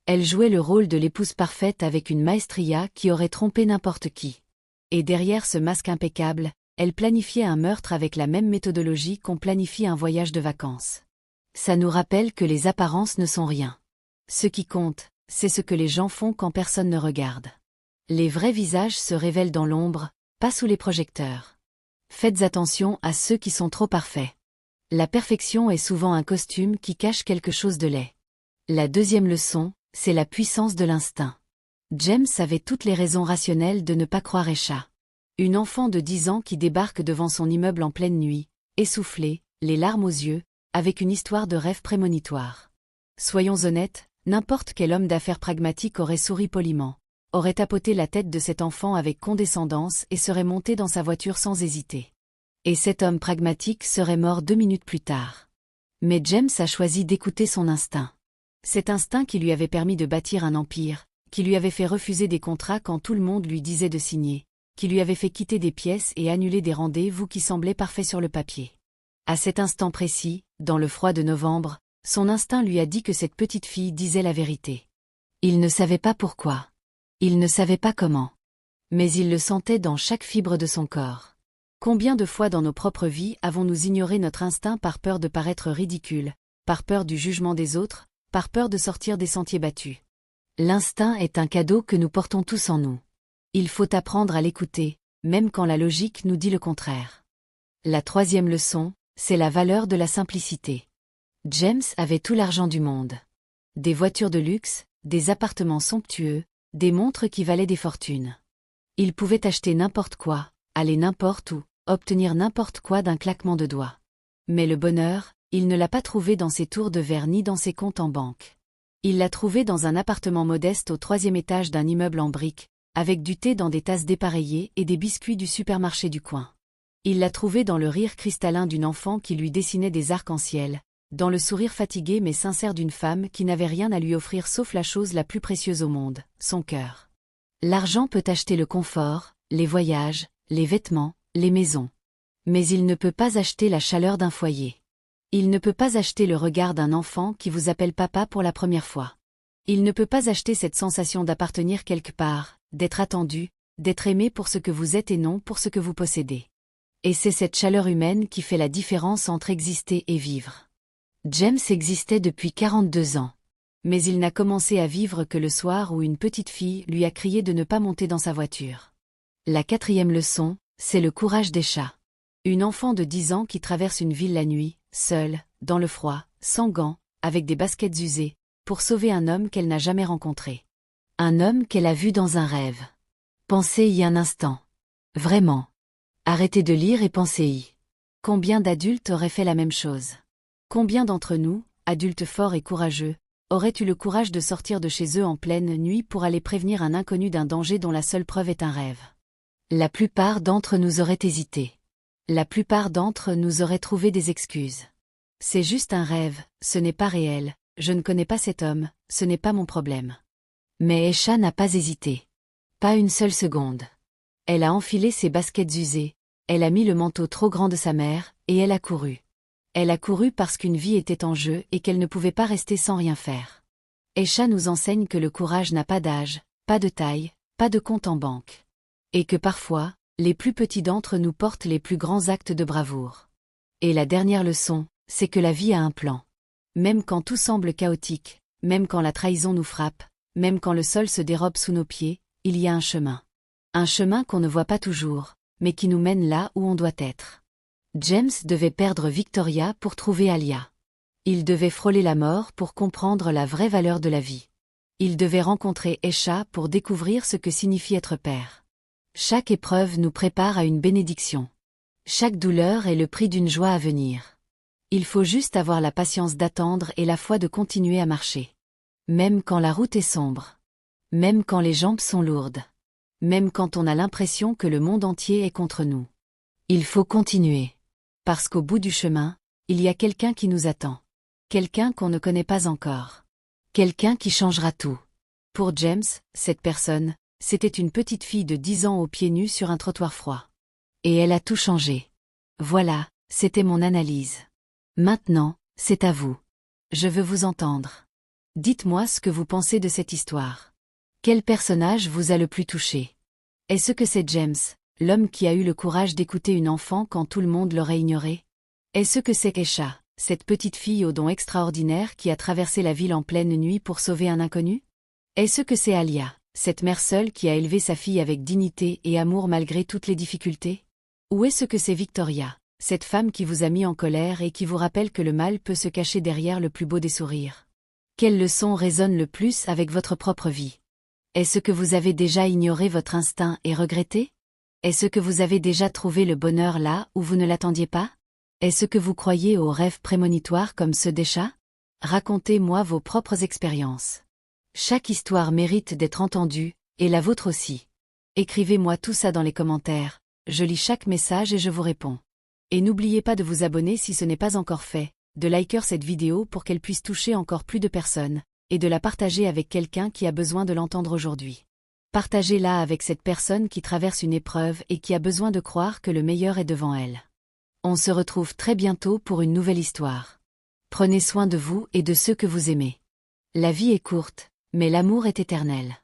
Elle jouait le rôle de l'épouse parfaite avec une maestria qui aurait trompé n'importe qui. Et derrière ce masque impeccable, elle planifiait un meurtre avec la même méthodologie qu'on planifie un voyage de vacances. Ça nous rappelle que les apparences ne sont rien. Ce qui compte, c'est ce que les gens font quand personne ne regarde. Les vrais visages se révèlent dans l'ombre, pas sous les projecteurs. Faites attention à ceux qui sont trop parfaits. La perfection est souvent un costume qui cache quelque chose de laid. La deuxième leçon, c'est la puissance de l'instinct. James avait toutes les raisons rationnelles de ne pas croire Esha. Une enfant de 10 ans qui débarque devant son immeuble en pleine nuit, essoufflée, les larmes aux yeux, avec une histoire de rêve prémonitoire. Soyons honnêtes, n'importe quel homme d'affaires pragmatique aurait souri poliment, aurait tapoté la tête de cet enfant avec condescendance et serait monté dans sa voiture sans hésiter. Et cet homme pragmatique serait mort 2 minutes plus tard. Mais James a choisi d'écouter son instinct. Cet instinct qui lui avait permis de bâtir un empire, qui lui avait fait refuser des contrats quand tout le monde lui disait de signer, qui lui avait fait quitter des pièces et annuler des rendez-vous qui semblaient parfaits sur le papier. À cet instant précis, dans le froid de novembre, son instinct lui a dit que cette petite fille disait la vérité. Il ne savait pas pourquoi. Il ne savait pas comment. Mais il le sentait dans chaque fibre de son corps. Combien de fois dans nos propres vies avons-nous ignoré notre instinct par peur de paraître ridicule, par peur du jugement des autres, par peur de sortir des sentiers battus? L'instinct est un cadeau que nous portons tous en nous. Il faut apprendre à l'écouter, même quand la logique nous dit le contraire. La troisième leçon, c'est la valeur de la simplicité. James avait tout l'argent du monde. Des voitures de luxe, des appartements somptueux, des montres qui valaient des fortunes. Il pouvait acheter n'importe quoi, aller n'importe où, obtenir n'importe quoi d'un claquement de doigts. Mais le bonheur, il ne l'a pas trouvé dans ses tours de verre ni dans ses comptes en banque. Il l'a trouvé dans un appartement modeste au 3e étage d'un immeuble en briques, avec du thé dans des tasses dépareillées et des biscuits du supermarché du coin. Il l'a trouvé dans le rire cristallin d'une enfant qui lui dessinait des arcs-en-ciel, dans le sourire fatigué mais sincère d'une femme qui n'avait rien à lui offrir sauf la chose la plus précieuse au monde, son cœur. L'argent peut acheter le confort, les voyages, les vêtements, les maisons. Mais il ne peut pas acheter la chaleur d'un foyer. Il ne peut pas acheter le regard d'un enfant qui vous appelle papa pour la première fois. Il ne peut pas acheter cette sensation d'appartenir quelque part, d'être attendu, d'être aimé pour ce que vous êtes et non pour ce que vous possédez. Et c'est cette chaleur humaine qui fait la différence entre exister et vivre. James existait depuis 42 ans. Mais il n'a commencé à vivre que le soir où une petite fille lui a crié de ne pas monter dans sa voiture. La 4e leçon, c'est le courage des chats. Une enfant de 10 ans qui traverse une ville la nuit, seule, dans le froid, sans gants, avec des baskets usées, pour sauver un homme qu'elle n'a jamais rencontré. Un homme qu'elle a vu dans un rêve. Pensez-y un instant. Vraiment. Arrêtez de lire et pensez-y. Combien d'adultes auraient fait la même chose? Combien d'entre nous, adultes forts et courageux, auraient eu le courage de sortir de chez eux en pleine nuit pour aller prévenir un inconnu d'un danger dont la seule preuve est un rêve? La plupart d'entre nous auraient hésité. La plupart d'entre nous auraient trouvé des excuses. C'est juste un rêve, ce n'est pas réel, je ne connais pas cet homme, ce n'est pas mon problème. Mais Esha n'a pas hésité. Pas une seule seconde. Elle a enfilé ses baskets usées, elle a mis le manteau trop grand de sa mère, et elle a couru. Elle a couru parce qu'une vie était en jeu et qu'elle ne pouvait pas rester sans rien faire. Esha nous enseigne que le courage n'a pas d'âge, pas de taille, pas de compte en banque. Et que parfois, les plus petits d'entre nous portent les plus grands actes de bravoure. Et la dernière leçon, c'est que la vie a un plan. Même quand tout semble chaotique, même quand la trahison nous frappe, même quand le sol se dérobe sous nos pieds, il y a un chemin. Un chemin qu'on ne voit pas toujours, mais qui nous mène là où on doit être. James devait perdre Victoria pour trouver Alia. Il devait frôler la mort pour comprendre la vraie valeur de la vie. Il devait rencontrer Esha pour découvrir ce que signifie être père. Chaque épreuve nous prépare à une bénédiction. Chaque douleur est le prix d'une joie à venir. Il faut juste avoir la patience d'attendre et la foi de continuer à marcher. Même quand la route est sombre. Même quand les jambes sont lourdes. Même quand on a l'impression que le monde entier est contre nous. Il faut continuer. Parce qu'au bout du chemin, il y a quelqu'un qui nous attend. Quelqu'un qu'on ne connaît pas encore. Quelqu'un qui changera tout. Pour James, cette personne, c'était une petite fille de 10 ans aux pieds nus sur un trottoir froid. Et elle a tout changé. Voilà, c'était mon analyse. Maintenant, c'est à vous. Je veux vous entendre. Dites-moi ce que vous pensez de cette histoire. Quel personnage vous a le plus touché? Est-ce que c'est James, l'homme qui a eu le courage d'écouter une enfant quand tout le monde l'aurait ignoré? Est-ce que c'est Esha, cette petite fille aux dons extraordinaires qui a traversé la ville en pleine nuit pour sauver un inconnu? Est-ce que c'est Alia, cette mère seule qui a élevé sa fille avec dignité et amour malgré toutes les difficultés? Ou est-ce que c'est Victoria, cette femme qui vous a mis en colère et qui vous rappelle que le mal peut se cacher derrière le plus beau des sourires? Quelle leçon résonne le plus avec votre propre vie? Est-ce que vous avez déjà ignoré votre instinct et regretté? Est-ce que vous avez déjà trouvé le bonheur là où vous ne l'attendiez pas? Est-ce que vous croyez aux rêves prémonitoires comme ceux d'Esha? Racontez-moi vos propres expériences. Chaque histoire mérite d'être entendue, et la vôtre aussi. Écrivez-moi tout ça dans les commentaires, je lis chaque message et je vous réponds. Et n'oubliez pas de vous abonner si ce n'est pas encore fait, de liker cette vidéo pour qu'elle puisse toucher encore plus de personnes, et de la partager avec quelqu'un qui a besoin de l'entendre aujourd'hui. Partagez-la avec cette personne qui traverse une épreuve et qui a besoin de croire que le meilleur est devant elle. On se retrouve très bientôt pour une nouvelle histoire. Prenez soin de vous et de ceux que vous aimez. La vie est courte, mais l'amour est éternel.